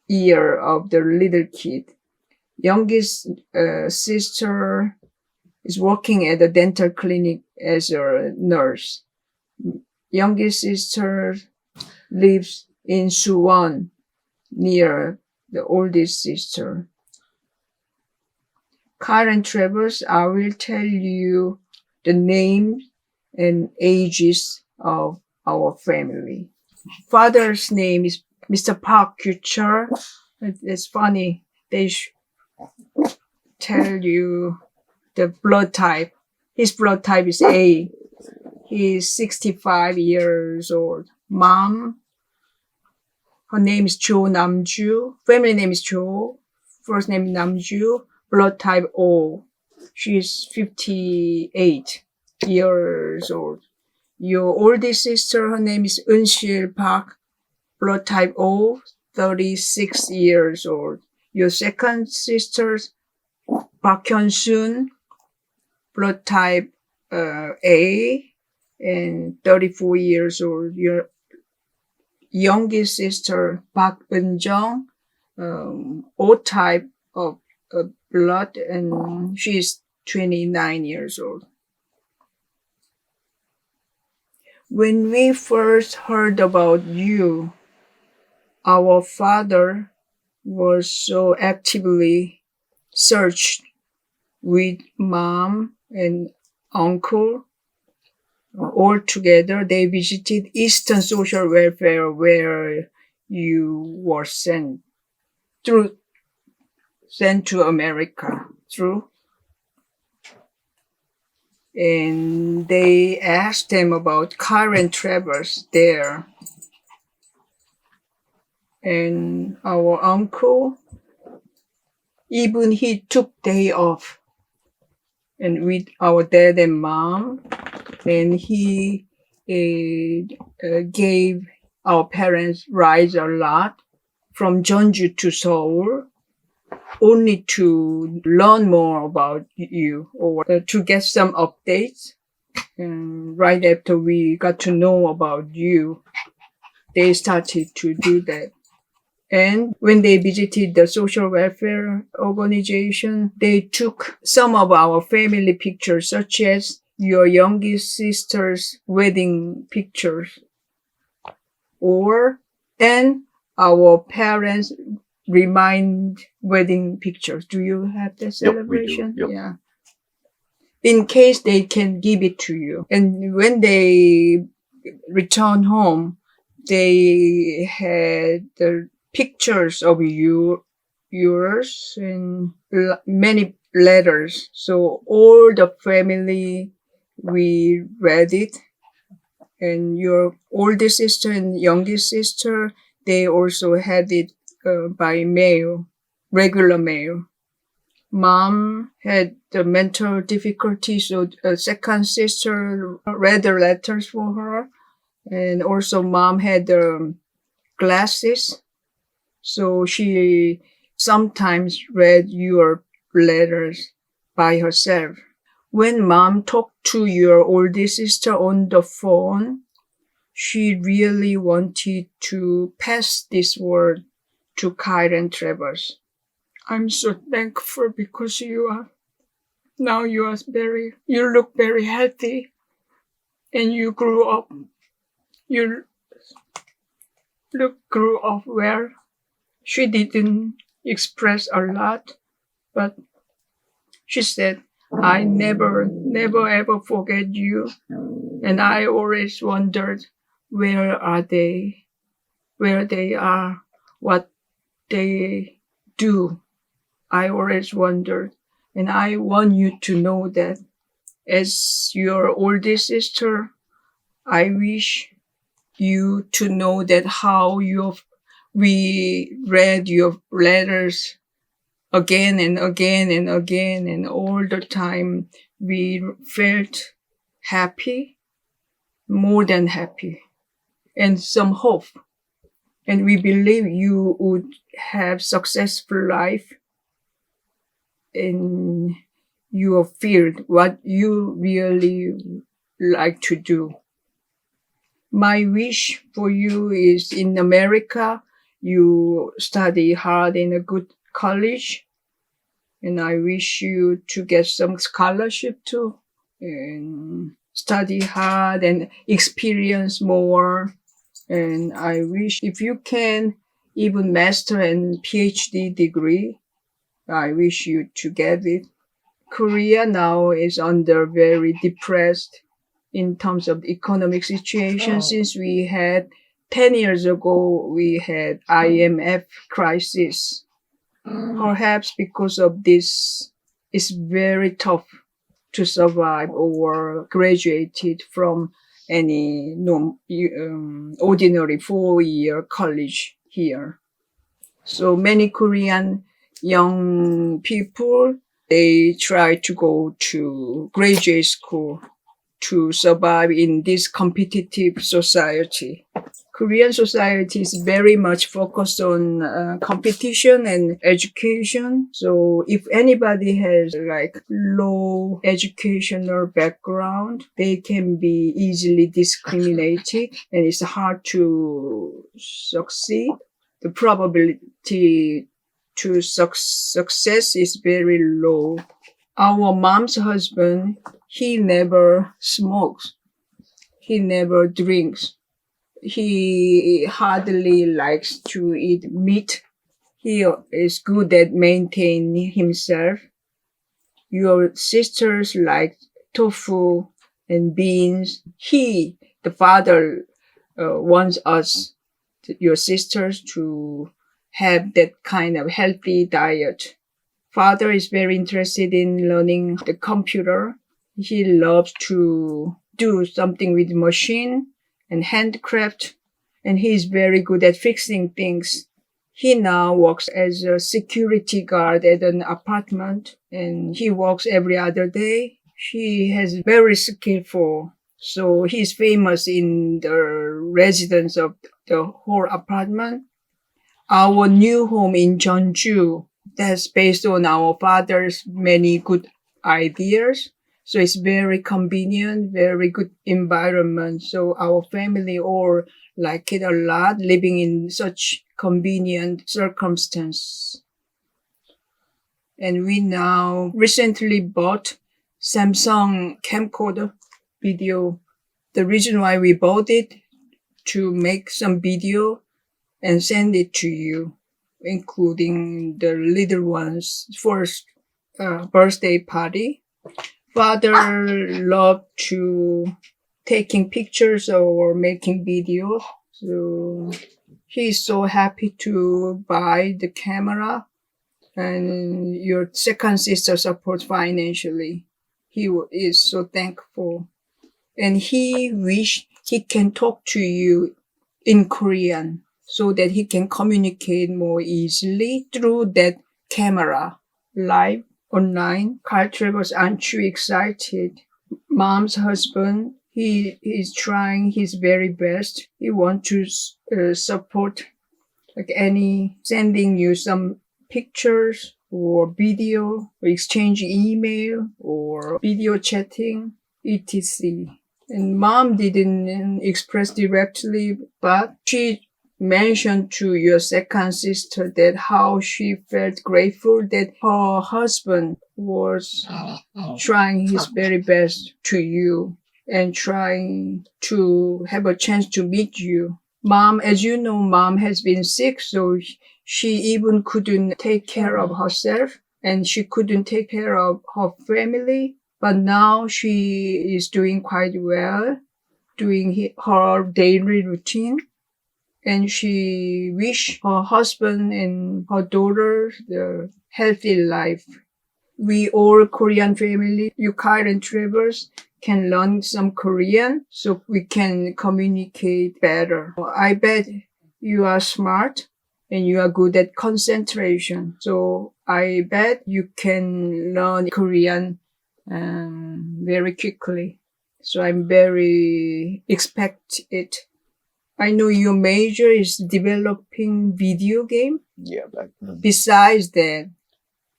year of the little kid. Youngest sister is working at a dental clinic as a nurse. Youngest sister lives in Suwon, near the oldest sister. Current Travers, I will tell you the names and ages of our family. Father's name is Mr. Park Kyu-chul. It's funny. They tell you the blood type. His blood type is A. He's 65 years old. Mom, her name is Jo Namju. Family name is Jo. First name Namju. Blood type O. She's 58 years old. Your oldest sister, her name is Shil Park. Blood type O, 36 years old. Your second sister, Park Hyun-sun, blood type A, and 34 years old. Your youngest sister, Park Eun-jung, O type of blood, and she's 29 years old. When we first heard about you, our father was so actively searched with mom and uncle. All together, they visited Eastern Social Welfare, where you were sent to America through. And they asked them about current Travers there. And our uncle, even he took day off, and with our dad and mom, and he gave our parents rides a lot from Jeonju to Seoul, only to learn more about you or to get some updates. And right after we got to know about you, they started to do that. And when they visited the social welfare organization, they took some of our family pictures, such as your youngest sister's wedding pictures, and our parents' remind wedding pictures. Do you have that celebration? Yep, we do. Yep. Yeah. In case they can give it to you. And when they return home, they had the pictures of yours and many letters. So all the family, we read it. And your oldest sister and youngest sister, they also had it by mail, regular mail. Mom had the mental difficulty, so a second sister read the letters for her. And also mom had glasses, so she sometimes read your letters by herself. When mom talked to your oldest sister on the phone, she really wanted to pass this word to Kyle and Travis. I'm so thankful because you look very healthy and you grew up. You grew up well. She didn't express a lot, but she said, I never ever forget you. And I always wondered, where are they are, what they do. I always wondered. And I want you to know that as your oldest sister, I wish you to know that how we read your letters again and again and again, and all the time we felt happy, more than happy, and some hope. And we believe you would have successful life in your field, what you really like to do. My wish for you is in America, you study hard in a good college, and I wish you to get some scholarship too, and study hard and experience more. And I wish if you can even master and PhD degree, I wish you to get it. Korea now is under very depressed in terms of the economic situation, since we had 10 years ago, we had IMF crisis. Perhaps because of this, it's very tough to survive or graduated from any ordinary 4-year college here. So many Korean young people, they try to go to graduate school to survive in this competitive society. Korean society is very much focused on competition and education. So if anybody has like low educational background, they can be easily discriminated and it's hard to succeed. The probability to success is very low. Our mom's husband, he never smokes. He never drinks. He hardly likes to eat meat. He is good at maintaining himself. Your sisters like tofu and beans. The father, wants us, your sisters, to have that kind of healthy diet. Father is very interested in learning the computer. He loves to do something with machine and handcraft, and he's very good at fixing things. He now works as a security guard at an apartment, and he works every other day. He has very skillful So he's famous in the residence of the whole apartment. Our new home in Jeonju, that's based on our father's many good ideas. So it's very convenient, very good environment. So our family all like it a lot, living in such convenient circumstance. And we now recently bought Samsung camcorder video. The reason why we bought it to make some video and send it to you, including the little one's first birthday party. Father loved to taking pictures or making videos. So he's so happy to buy the camera, and your second sister supports financially. He is so thankful. And he wished he can talk to you in Korean so that he can communicate more easily through that camera, live, online. Carl Travers, aren't you excited? Mom's husband, he is trying his very best. He wants to support sending you some pictures or video, or exchange email or video chatting, etc. And mom didn't express directly, but she mentioned to your second sister that how she felt grateful that her husband was trying his very best to you and trying to have a chance to meet you. Mom, as you know, mom has been sick, so she even couldn't take care of herself and she couldn't take care of her family. But now she is doing quite well, doing her daily routine. And she wish her husband and her daughter the healthy life. We all Korean family, you Kyle and Travers, can learn some Korean so we can communicate better. I bet you are smart and you are good at concentration. So I bet you can learn Korean very quickly. So I'm very expect it. I know your major is developing video game. Yeah. Besides that,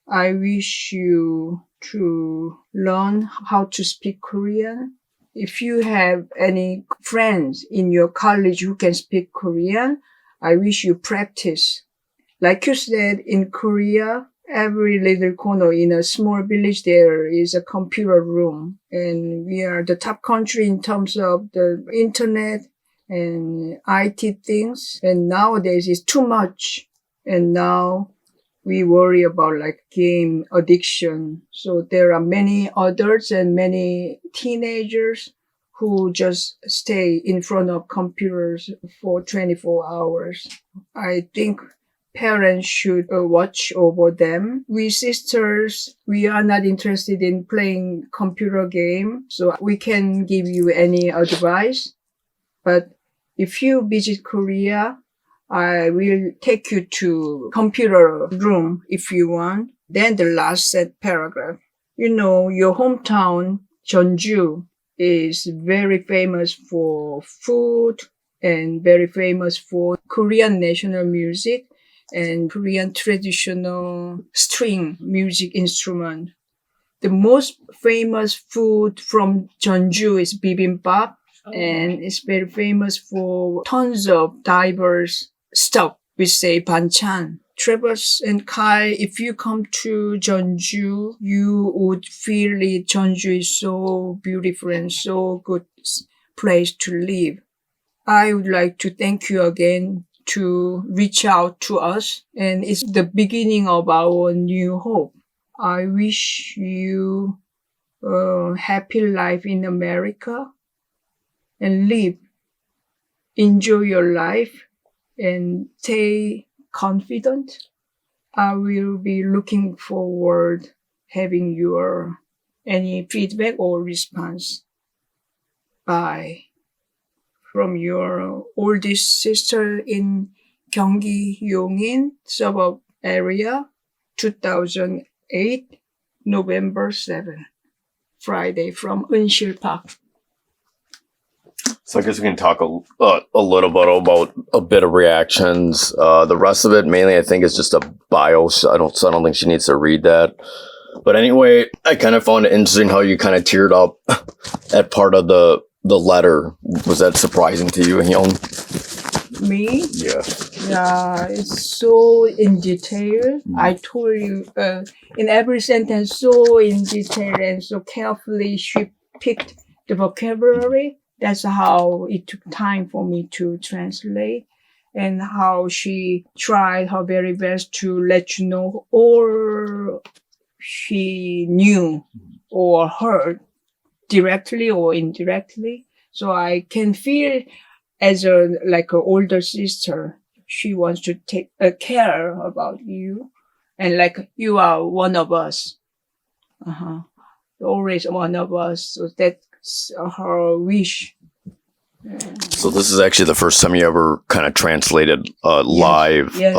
I wish you to learn how to speak Korean. If you have any friends in your college who can speak Korean, I wish you practice. Like you said, in Korea, every little corner in a small village, there is a computer room. And we are the top country in terms of the internet and IT things. And nowadays it's too much. And now we worry about game addiction. So there are many adults and many teenagers who just stay in front of computers for 24 hours. I think parents should watch over them. We sisters, we are not interested in playing computer game, so we can give you any advice. But if you visit Korea, I will take you to computer room if you want. Then the last set paragraph. You know, your hometown, Jeonju, is very famous for food and very famous for Korean national music and Korean traditional string music instrument. The most famous food from Jeonju is bibimbap, and it's very famous for tons of diverse stuff. We say banchan. Travers and Kai, if you come to Jeonju, you would feel it. Jeonju is so beautiful and so good place to live. I would like to thank you again to reach out to us, and it's the beginning of our new hope. I wish you a happy life in America and live, enjoy your life and stay confident. I will be looking forward having your any feedback or response. Bye. From your oldest sister in Gyeonggi Yongin suburb area, 2008, November 7, Friday from Eunsil Park. So I guess we can talk a little bit about a bit of reactions. The rest of it, mainly, I think, is just a bio. So I don't think she needs to read that. But anyway, I kind of found it interesting how you kind of teared up at part of the letter. Was that surprising to you, Hyang? Me? Yeah. Yeah, it's so in detail. I told you in every sentence, so in detail and so carefully she picked the vocabulary. That's how it took time for me to translate, and how she tried her very best to let you know all she knew or heard directly or indirectly. So I can feel as an older sister, she wants to take care about you, and like you are one of us. Always one of us. So that's her wish. So this is actually the first time you ever kind of translated live. Yes.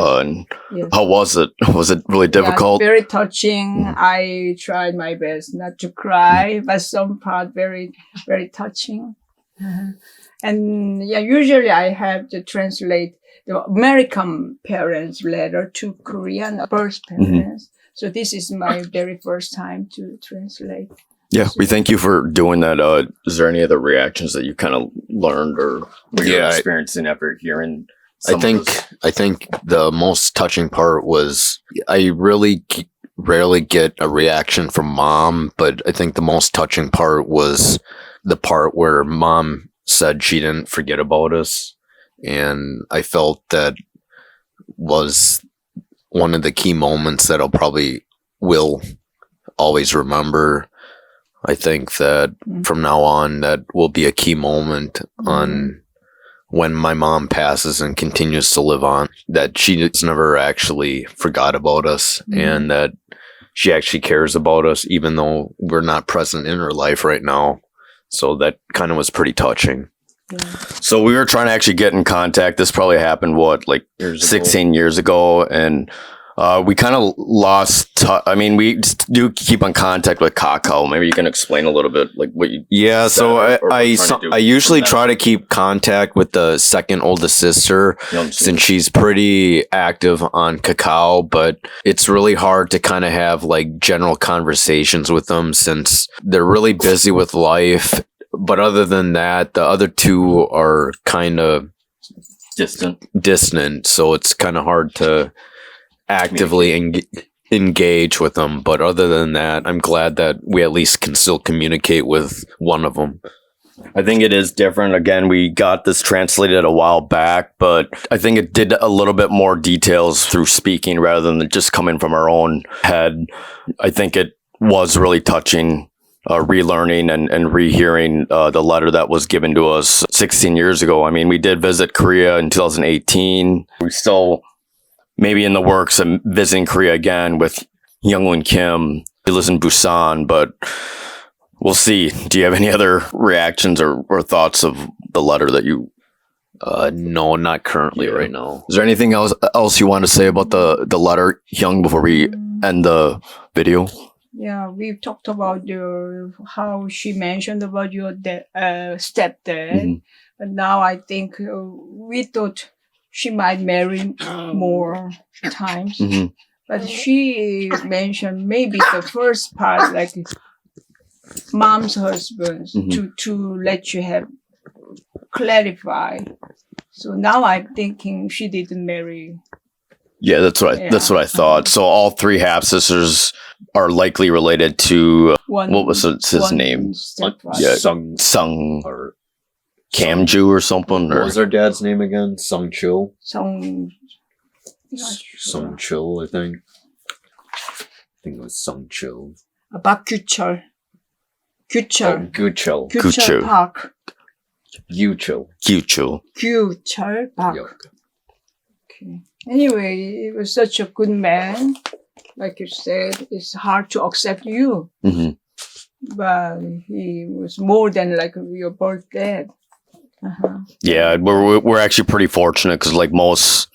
Yes. How was it? Was it really difficult? Yeah, very touching. I tried my best not to cry, but some part very, very touching. And yeah, usually I have to translate the American parents' letter to Korean birth parents. So this is my very first time to translate. Yeah, we thank you for doing that. Is there any other reactions that you kind of learned or were you experiencing after hearing? I think the most touching part was I really rarely get a reaction from mom, but I think the most touching part was the part where mom said she didn't forget about us, and I felt that was one of the key moments that I'll probably will always remember. I think that from now on, that will be a key moment on when my mom passes and continues to live on, that she's never actually forgot about us and that she actually cares about us, even though we're not present in her life right now. So that kind of was pretty touching. Yeah. So we were trying to actually get in contact. This probably happened, 16 years ago. And we kind of lost we do keep in contact with Kakao. Maybe you can explain a little bit what you so I usually try to keep contact with the second oldest sister since she's pretty active on Kakao, but it's really hard to kind of have general conversations with them since they're really busy with life. But other than that, the other two are kind of distant, so it's kind of hard to actively engage with them. But other than that, I'm glad that we at least can still communicate with one of them. I think it is different. Again, we got this translated a while back, but I think it did a little bit more details through speaking rather than just coming from our own head. I think it was really touching, relearning and rehearing the letter that was given to us 16 years ago. I mean, we did visit Korea in 2018. We still maybe in the works of visiting Korea again with Young and Kim. We live in Busan, but we'll see. Do you have any other reactions or thoughts of the letter that you... No, not currently right now. Is there anything else you want to say about the letter, Hyang, before we end the video? Yeah, we've talked about how she mentioned about your stepdad. But now I think we thought she might marry more times. But she mentioned maybe the first part, mom's husband, to let you have clarify. So now I'm thinking she didn't marry. Yeah, that's what I thought. So all three half sisters are likely related to what was his name? Sung or Kamju or something. What was her dad's name again? Sung Chil. Sung Chil, I think. I think it was Sung Chil. About Gyuchul. Gyuchul. Gyuchul Park. Gyuchul Park. Okay. Anyway, it was such a good man. Like you said, it's hard to accept you. But he was more than your birth dad. Yeah, we're actually pretty fortunate because most,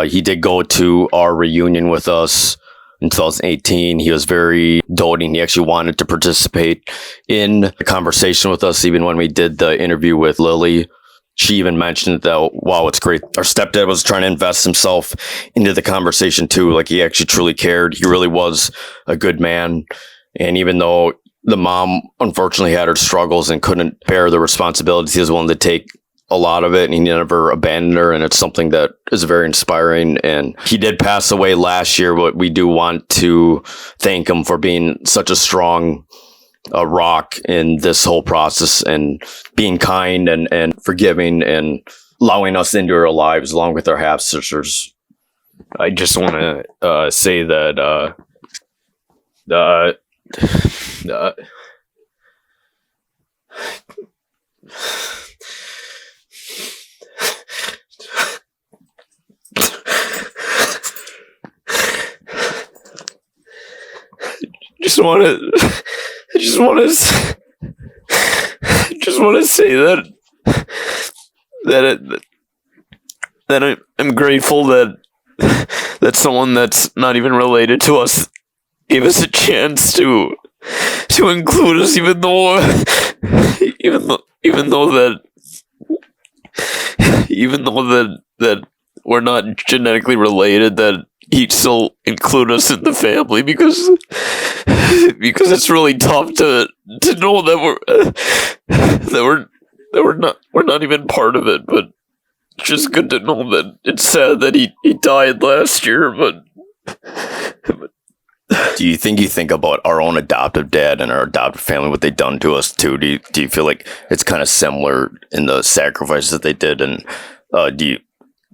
he did go to our reunion with us in 2018. He was very doting. He actually wanted to participate in the conversation with us, even when we did the interview with Lily. She even mentioned that, wow, it's great. Our stepdad was trying to invest himself into the conversation too. Like, he actually truly cared. He really was a good man. And even though the mom unfortunately had her struggles and couldn't bear the responsibilities, he was willing to take a lot of it, and he never abandoned her. And it's something that is very inspiring. And he did pass away last year, but we do want to thank him for being such a strong rock in this whole process, and being kind and forgiving and allowing us into our lives along with our half sisters. I just want to say that I just want to say that I'm grateful that someone that's not even related to us gave us a chance to include us, even though that we're not genetically related, that he'd still include us in the family, because it's really tough to know that we're not even part of it. But it's just good to know that it's sad that he died last year. But Do you think about our own adoptive dad and our adoptive family, what they done to us too? Do you feel like it's kind of similar in the sacrifices that they did? And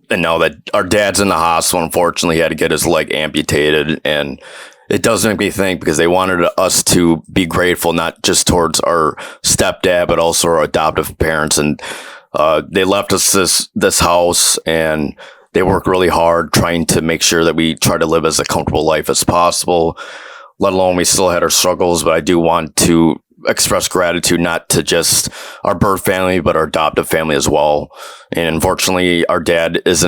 and now that our dad's in the hospital, unfortunately, he had to get his leg amputated, and it does make me think, because they wanted us to be grateful, not just towards our stepdad, but also our adoptive parents. And they left us this house, and they worked really hard trying to make sure that we try to live as a comfortable life as possible, let alone we still had our struggles. But I do want to express gratitude, not to just our birth family, but our adoptive family as well. And unfortunately, our dad is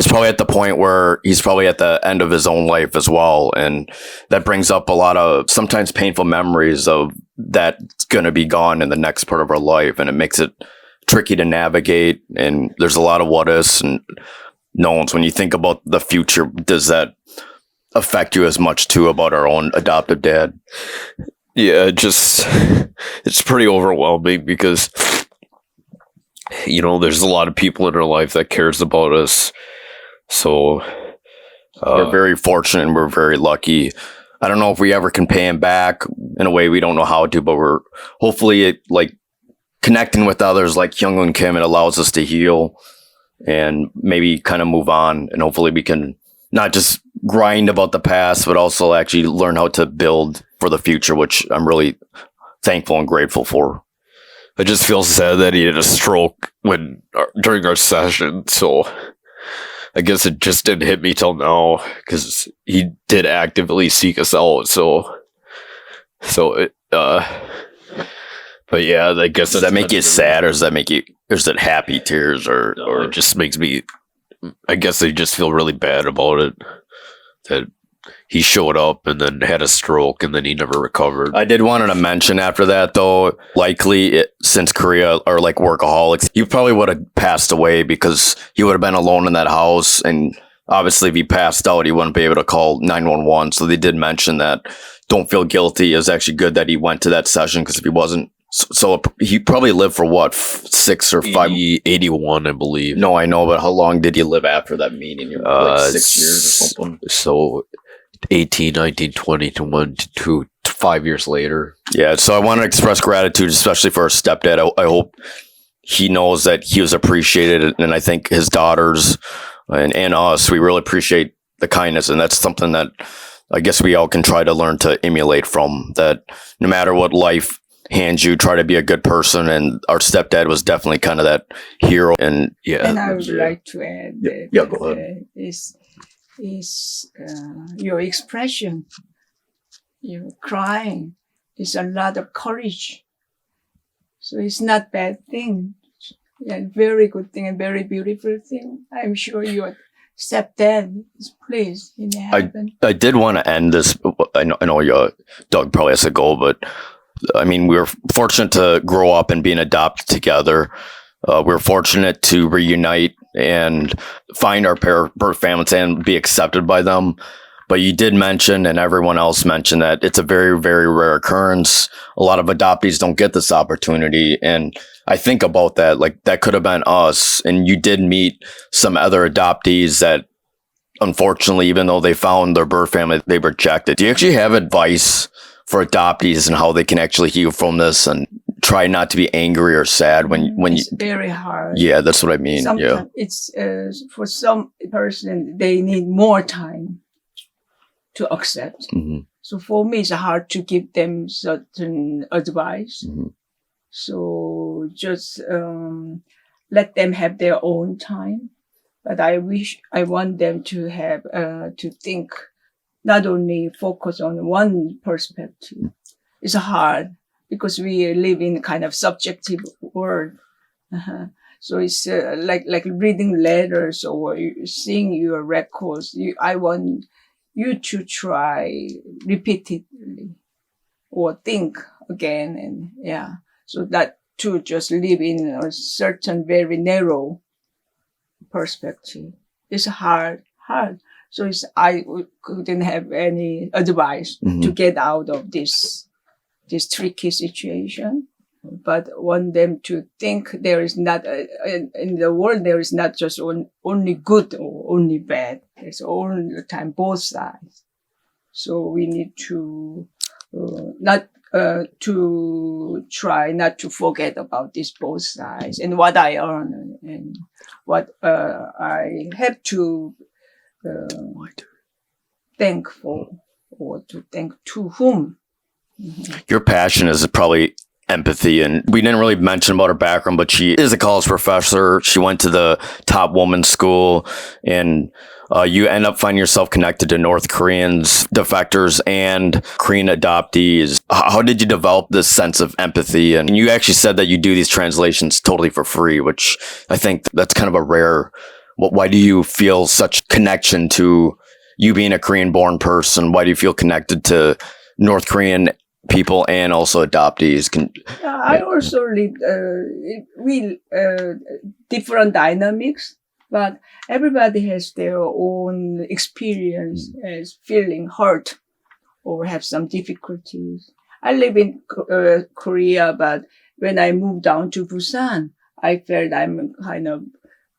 probably at the point where he's probably at the end of his own life as well. And that brings up a lot of sometimes painful memories of that's going to be gone in the next part of our life. And it makes it tricky to navigate. And there's a lot of what ifs and knowns. When you think about the future, does that affect you as much too about our own adoptive dad? yeah, it's pretty overwhelming, because there's a lot of people in our life that cares about us. So We're very fortunate and we're very lucky. I don't know if we ever can pay him back in a way we don't know how to, but we're hopefully connecting with others like Hyang and Kim. It allows us to heal and maybe kind of move on. And hopefully we can not just grind about the past, but also actually learn how to build for the future, which I'm really thankful and grateful for. I just feel sad that he had a stroke during our session. So I guess it just didn't hit me till now, because he did actively seek us out. But yeah, I guess Does that make you sad, or does it happy tears, or it just makes me, I guess I just feel really bad about it, that he showed up and then had a stroke and then he never recovered. I did want to mention after that, though, likely since Korea are like workaholics, he probably would have passed away, because he would have been alone in that house. And obviously if he passed out, he wouldn't be able to call 911. So they did mention that don't feel guilty. It was actually good that he went to that session, because if he wasn't, so he probably lived for what, 6 or 5? 81, I believe. No, I know, but how long did he live after that meeting? 6 years or something? So 18, 19, 20 to 5 years later. Yeah, so I want to express gratitude, especially for our stepdad. I hope he knows that he was appreciated, and I think his daughters and us, we really appreciate the kindness, and that's something that I guess we all can try to learn to emulate from, that no matter what life hands you, try to be a good person. And our stepdad was definitely kind of that hero. And yeah. And I would like to add that go ahead. Is your expression, your crying, is a lot of courage. So it's not bad thing. Yeah, very good thing and very beautiful thing. I'm sure your stepdad is pleased in heaven. I did want to end this. I know Doug probably has to go, but I mean, we were fortunate to grow up and being adopted together. We were fortunate to reunite and find our birth families and be accepted by them. But you did mention, and everyone else mentioned, that it's a very, very rare occurrence. A lot of adoptees don't get this opportunity. And I think about that, like that could have been us. And you did meet some other adoptees that, unfortunately, even though they found their birth family, they rejected. Do you actually have advice for adoptees and how they can actually heal from this and try not to be angry or sad when it's very hard. Yeah, that's what I mean. Sometimes it's for some person they need more time to accept. Mm-hmm. So for me, it's hard to give them certain advice. Mm-hmm. So just let them have their own time. But I want them to have to think, not only focus on one perspective. It's hard because we live in kind of subjective world. So it's like reading letters or seeing your records. I want you to try repeatedly or think again, and so that to just live in a certain very narrow perspective. It's hard. So I couldn't have any advice to get out of this tricky situation, but want them to think there is not in the world there is not just only good or only bad. There's all the time both sides. So we need to to try not to forget about these both sides and what I earn and what I have to thank for or to thank to whom. Your passion is probably empathy, and we didn't really mention about her background, but she is a college professor. She went to the top women's school, and you end up finding yourself connected to North Koreans, defectors, and Korean adoptees. How did you develop this sense of empathy? And you actually said that you do these translations totally for free, which I think that's kind of a rare. Why do you feel such connection to you being a Korean-born person? Why do you feel connected to North Korean people and also adoptees? I also live different dynamics, but everybody has their own experience as feeling hurt or have some difficulties. I live in Korea, but when I moved down to Busan, I felt I'm kind of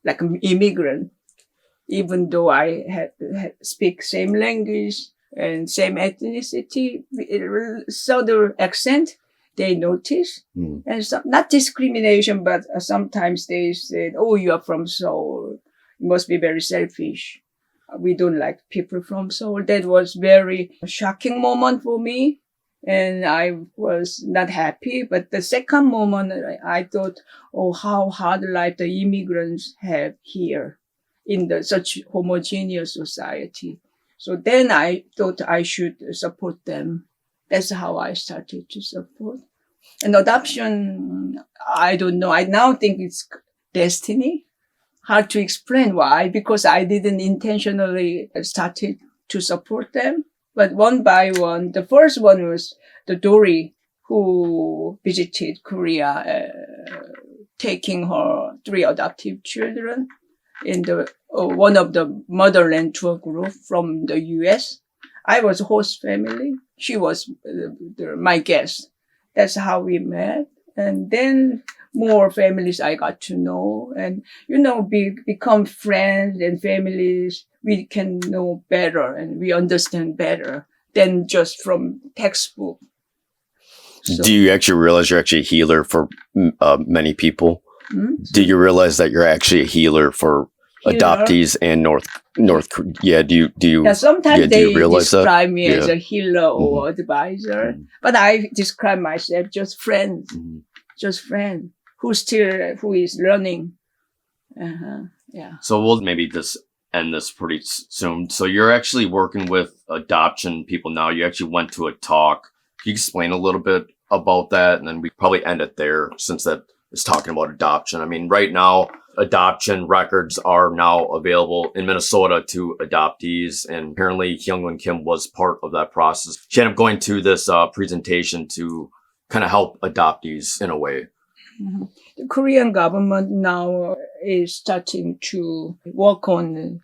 like an immigrant, even though I had speak same language and same ethnicity, southern accent, they notice. And not discrimination, but sometimes they said, oh, you are from Seoul. You must be very selfish. We don't like people from Seoul. That was very shocking moment for me. And I was not happy. But the second moment, I thought, oh, how hard life the immigrants have here in such homogeneous society. So then I thought I should support them. That's how I started to support. And adoption, I don't know. I now think it's destiny. Hard to explain why, because I didn't intentionally started to support them. But one by one, the first one was the Dory who visited Korea, taking her 3 adoptive children in the one of the motherland tour group from the U.S. I was host family. She was my guest. That's how we met. And then more families I got to know, and become friends and families. We can know better and we understand better than just from textbook. So, do you actually realize you're actually a healer for many people? Do you realize that you're actually a healer for adoptees and North Korea? Yeah. Do you? Yeah, sometimes they describe me as a healer or advisor, but I describe myself just friend, just friend who is learning. Yeah. So we'll maybe just end this pretty soon. So you're actually working with adoption people now. You actually went to a talk. Can you explain a little bit about that, and then we probably end it there since that is talking about adoption. I mean, right now, adoption records are now available in Minnesota to adoptees, and apparently Hyang Kim was part of that process. She ended up going to this presentation to kind of help adoptees in a way. Mhm. The Korean government now is starting to work on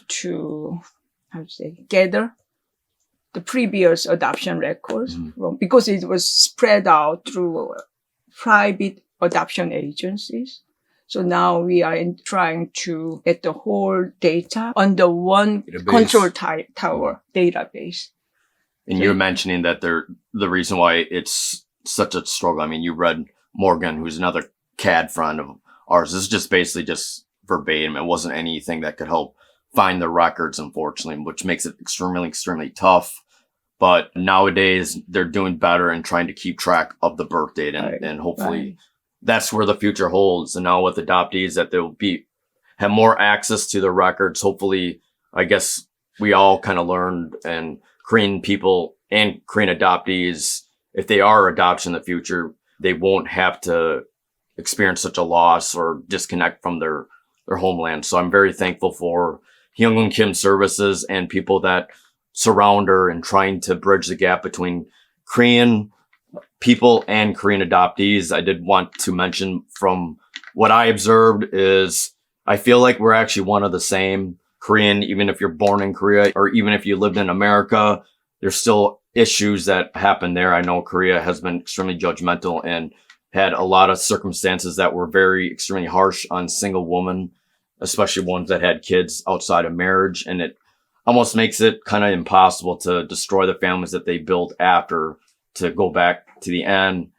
to gather the previous adoption records because it was spread out through private adoption agencies. So now we are trying to get the whole data under one Database. control tower database. And you're mentioning that the reason why it's such a struggle. I mean, you read Morgan, who's another KAD friend of ours. This is just basically just verbatim. It wasn't anything that could help find the records, unfortunately, which makes it extremely, extremely tough. But nowadays, they're doing better and trying to keep track of the birth date, and hopefully that's where the future holds. And now with adoptees, that they'll have more access to the records. Hopefully, I guess we all kind of learned, and Korean people and Korean adoptees, if they are adopted in the future, they won't have to experience such a loss or disconnect from their homeland. So I'm very thankful for Hyang Kim's services and people that surround her and trying to bridge the gap between Korean people and Korean adoptees. I did want to mention, from what I observed, is I feel like we're actually one of the same. Korean, even if you're born in Korea or even if you lived in America, there's still issues that happen there. I know Korea has been extremely judgmental and had a lot of circumstances that were very extremely harsh on single women, especially ones that had kids outside of marriage. And it almost makes it kind of impossible to destroy the families that they built after, to go back to the end.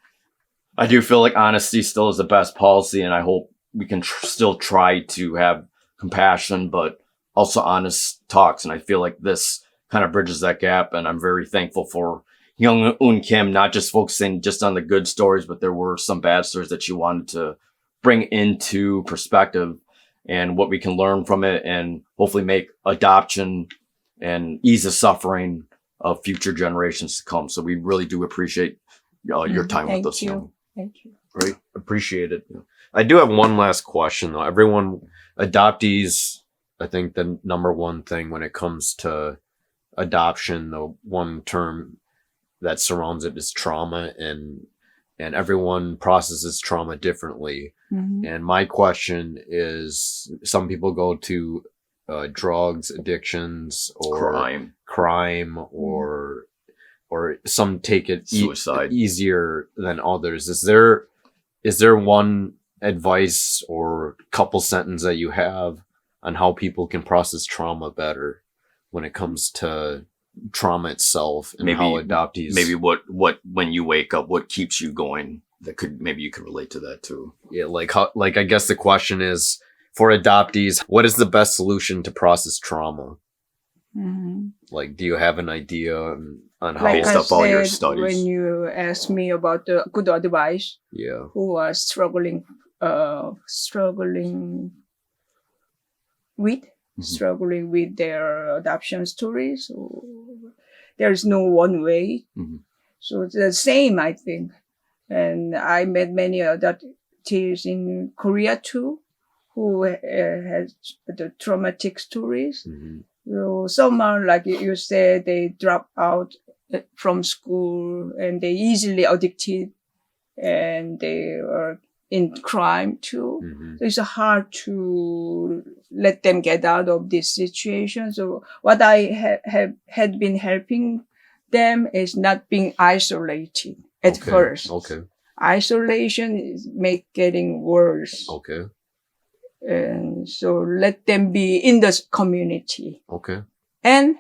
I do feel like honesty still is the best policy, and I hope we can still try to have compassion, but also honest talks. And I feel like this kind of bridges that gap, and I'm very thankful for Hyang Kim, not just focusing just on the good stories, but there were some bad stories that she wanted to bring into perspective and what we can learn from it, and hopefully make adoption and ease the suffering of future generations to come. So we really do appreciate your time with us. Thank you. Great. Appreciate it. I do have one last question though. Adoptees, I think the number one thing when it comes to adoption, the one term that surrounds it is trauma, and everyone processes trauma differently. Mm-hmm. And my question is, some people go to drugs, addictions, or crime, or some take it suicide easier than others. Is there one advice or couple sentence that you have on how people can process trauma better when it comes to trauma itself, and how adoptees what when you wake up, what keeps you going? Maybe you could relate to that too. Yeah, I guess the question is, for adoptees, what is the best solution to process trauma? Mm-hmm. Like, do you have an idea on how? Like based I off all your said, studies. when you asked me about the good advice, Yeah. who are struggling with their adoption stories, so there's no one way. Mm-hmm. So it's the same, I think. And I met many adoptees in Korea too, who has the traumatic stories. Mm-hmm. So some are, like you said, they drop out from school and they easily addicted, and they are in crime too. Mm-hmm. So it's hard to let them get out of this situation. So what I had been helping them is not being isolated at first. Okay. Isolation is getting worse. Okay. And so let them be in the community. Okay. And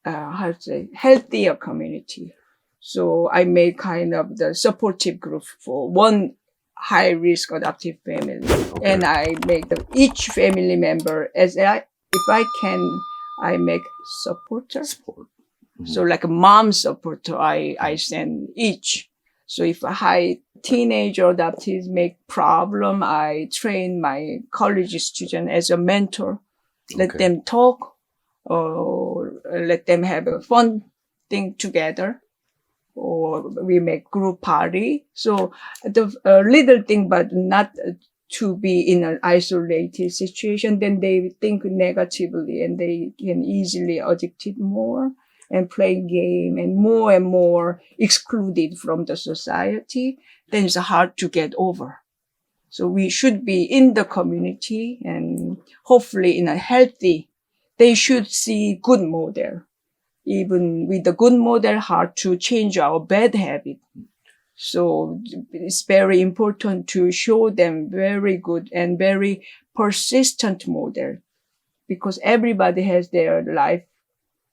healthier community. So I made kind of the supportive group for one high risk adoptive family. Okay. And I make each family member if I can, I make supporter. Mm-hmm. So like a mom supporter, I send each. So if a high teenager adoptees make problem, I train my college student as a mentor. Let them talk, or let them have a fun thing together. or we make group party. So the little thing, but not to be in an isolated situation, then they think negatively and they can easily addicted more and play game and more excluded from the society. Then it's hard to get over. So we should be in the community and hopefully in a healthy, they should see good model. Even with the good model, hard to change our bad habit. So it's very important to show them very good and very persistent model because everybody has their life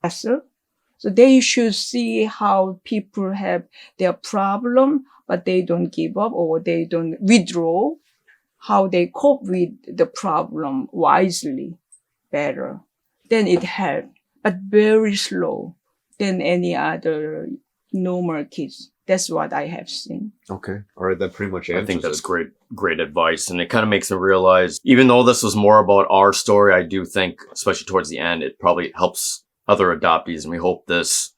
hassle. So they should see how people have their problem, but they don't give up or they don't withdraw, how they cope with the problem wisely, better. Then it helps, but very slow than any other normal kids. That's what I have seen. Okay. All right. That pretty much answers I think that's it. great advice. And it kind of makes me realize, even though this was more about our story, I do think, especially towards the end, it probably helps other adoptees. And we hope this,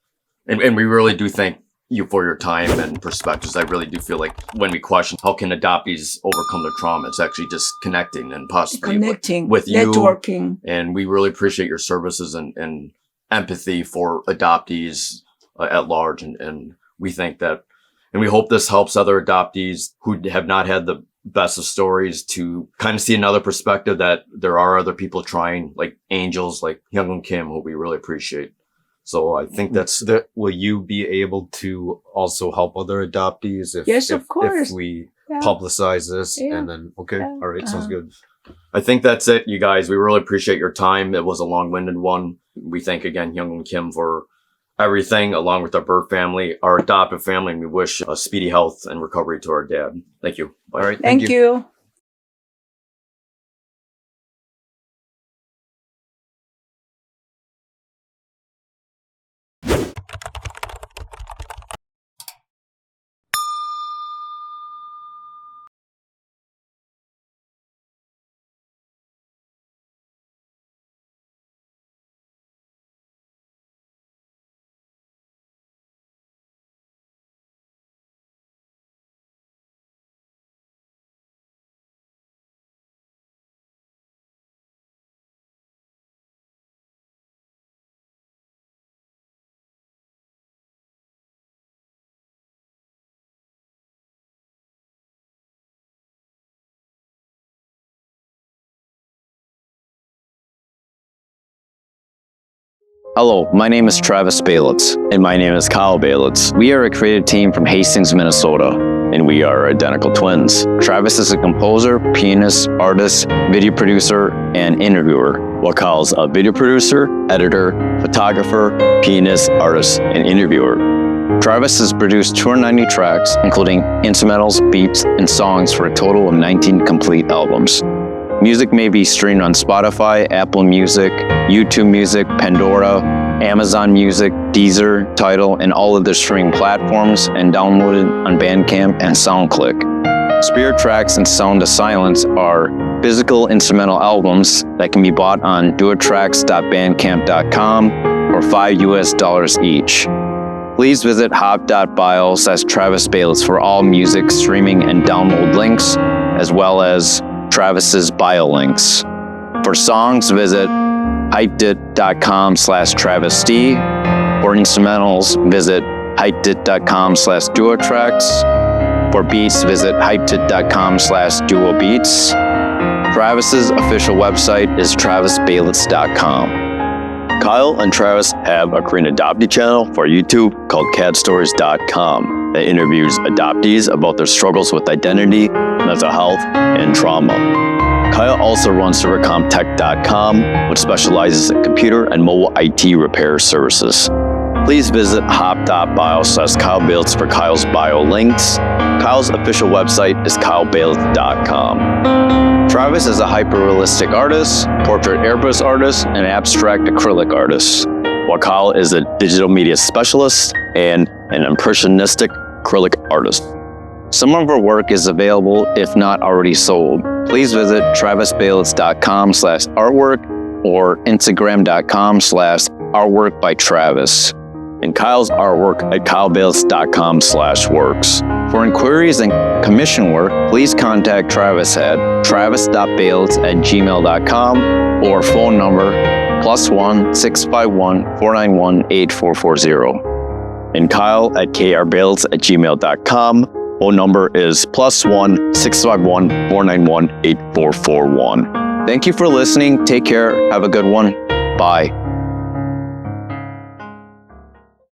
and we really do thank you for your time and perspectives. I really do feel like when we question how can adoptees overcome their trauma, it's actually just connecting and possibly Connecting, with you. networking. And we really appreciate your services and empathy for adoptees at large. And we think that, and we hope this helps other adoptees who have not had the best of stories to kind of see another perspective that there are other people trying, like angels, like Hyang and Kim, who we really appreciate. So I think that's Will you be able to also help other adoptees if, Yes, of course. if we Yeah. publicize this Yeah. and then, okay. Yeah. All right. Sounds good. I think that's it, you guys. We really appreciate your time. It was a long-winded one. We thank again Hyang and Kim for everything, along with our birth family, our adoptive family, and we wish a speedy health and recovery to our dad. Thank you. Bye. All right. Thank you. Hello, my name is Travis Balitz. And my name is Kyle Balitz. We are a creative team from Hastings, Minnesota, and we are identical twins. Travis is a composer, pianist, artist, video producer, and interviewer, while Kyle's a video producer, editor, photographer, pianist, artist, and interviewer. Travis has produced 290 tracks, including instrumentals, beats, and songs for a total of 19 complete albums. Music may be streamed on Spotify, Apple Music, YouTube Music, Pandora, Amazon Music, Deezer, Tidal, and all other streaming platforms, and downloaded on Bandcamp and SoundClick. Spirit Tracks and Sound to Silence are physical instrumental albums that can be bought on doittracks.bandcamp.com for $5 each. Please visit hop.bio/Travis Balitz for all music, streaming, and download links, as well as Travis's bio links. For songs, visit hypedit.com/TravisD. For instrumentals, visit hypedit.com/duotracks. For beats, visit hypedit.com/duobeats. Travis's official website is travisbalitz.com. Kyle and Travis have a Korean adoptee channel for YouTube called KADstories.com that interviews adoptees about their struggles with identity, mental health, and trauma. Kyle also runs servercomtech.com, which specializes in computer and mobile IT repair services. Please visit hop.bio/Kyle Balitz for Kyle's bio links. Kyle's official website is kylebalitz.com. Travis is a hyper-realistic artist, portrait airbrush artist, and abstract acrylic artist, while Kyle is a digital media specialist and an impressionistic acrylic artist. Some of our work is available if not already sold. Please visit travisbalitz.com/artwork or instagram.com/artworkbytravis. and Kyle's artwork at kylebalitz.com/works. For inquiries and commission work, please contact Travis at travis.balitz@gmail.com or phone number +1 651 491 8440. And Kyle at krbalitz@gmail.com. Phone number is +1 651 491 8441. Thank you for listening. Take care. Have a good one. Bye.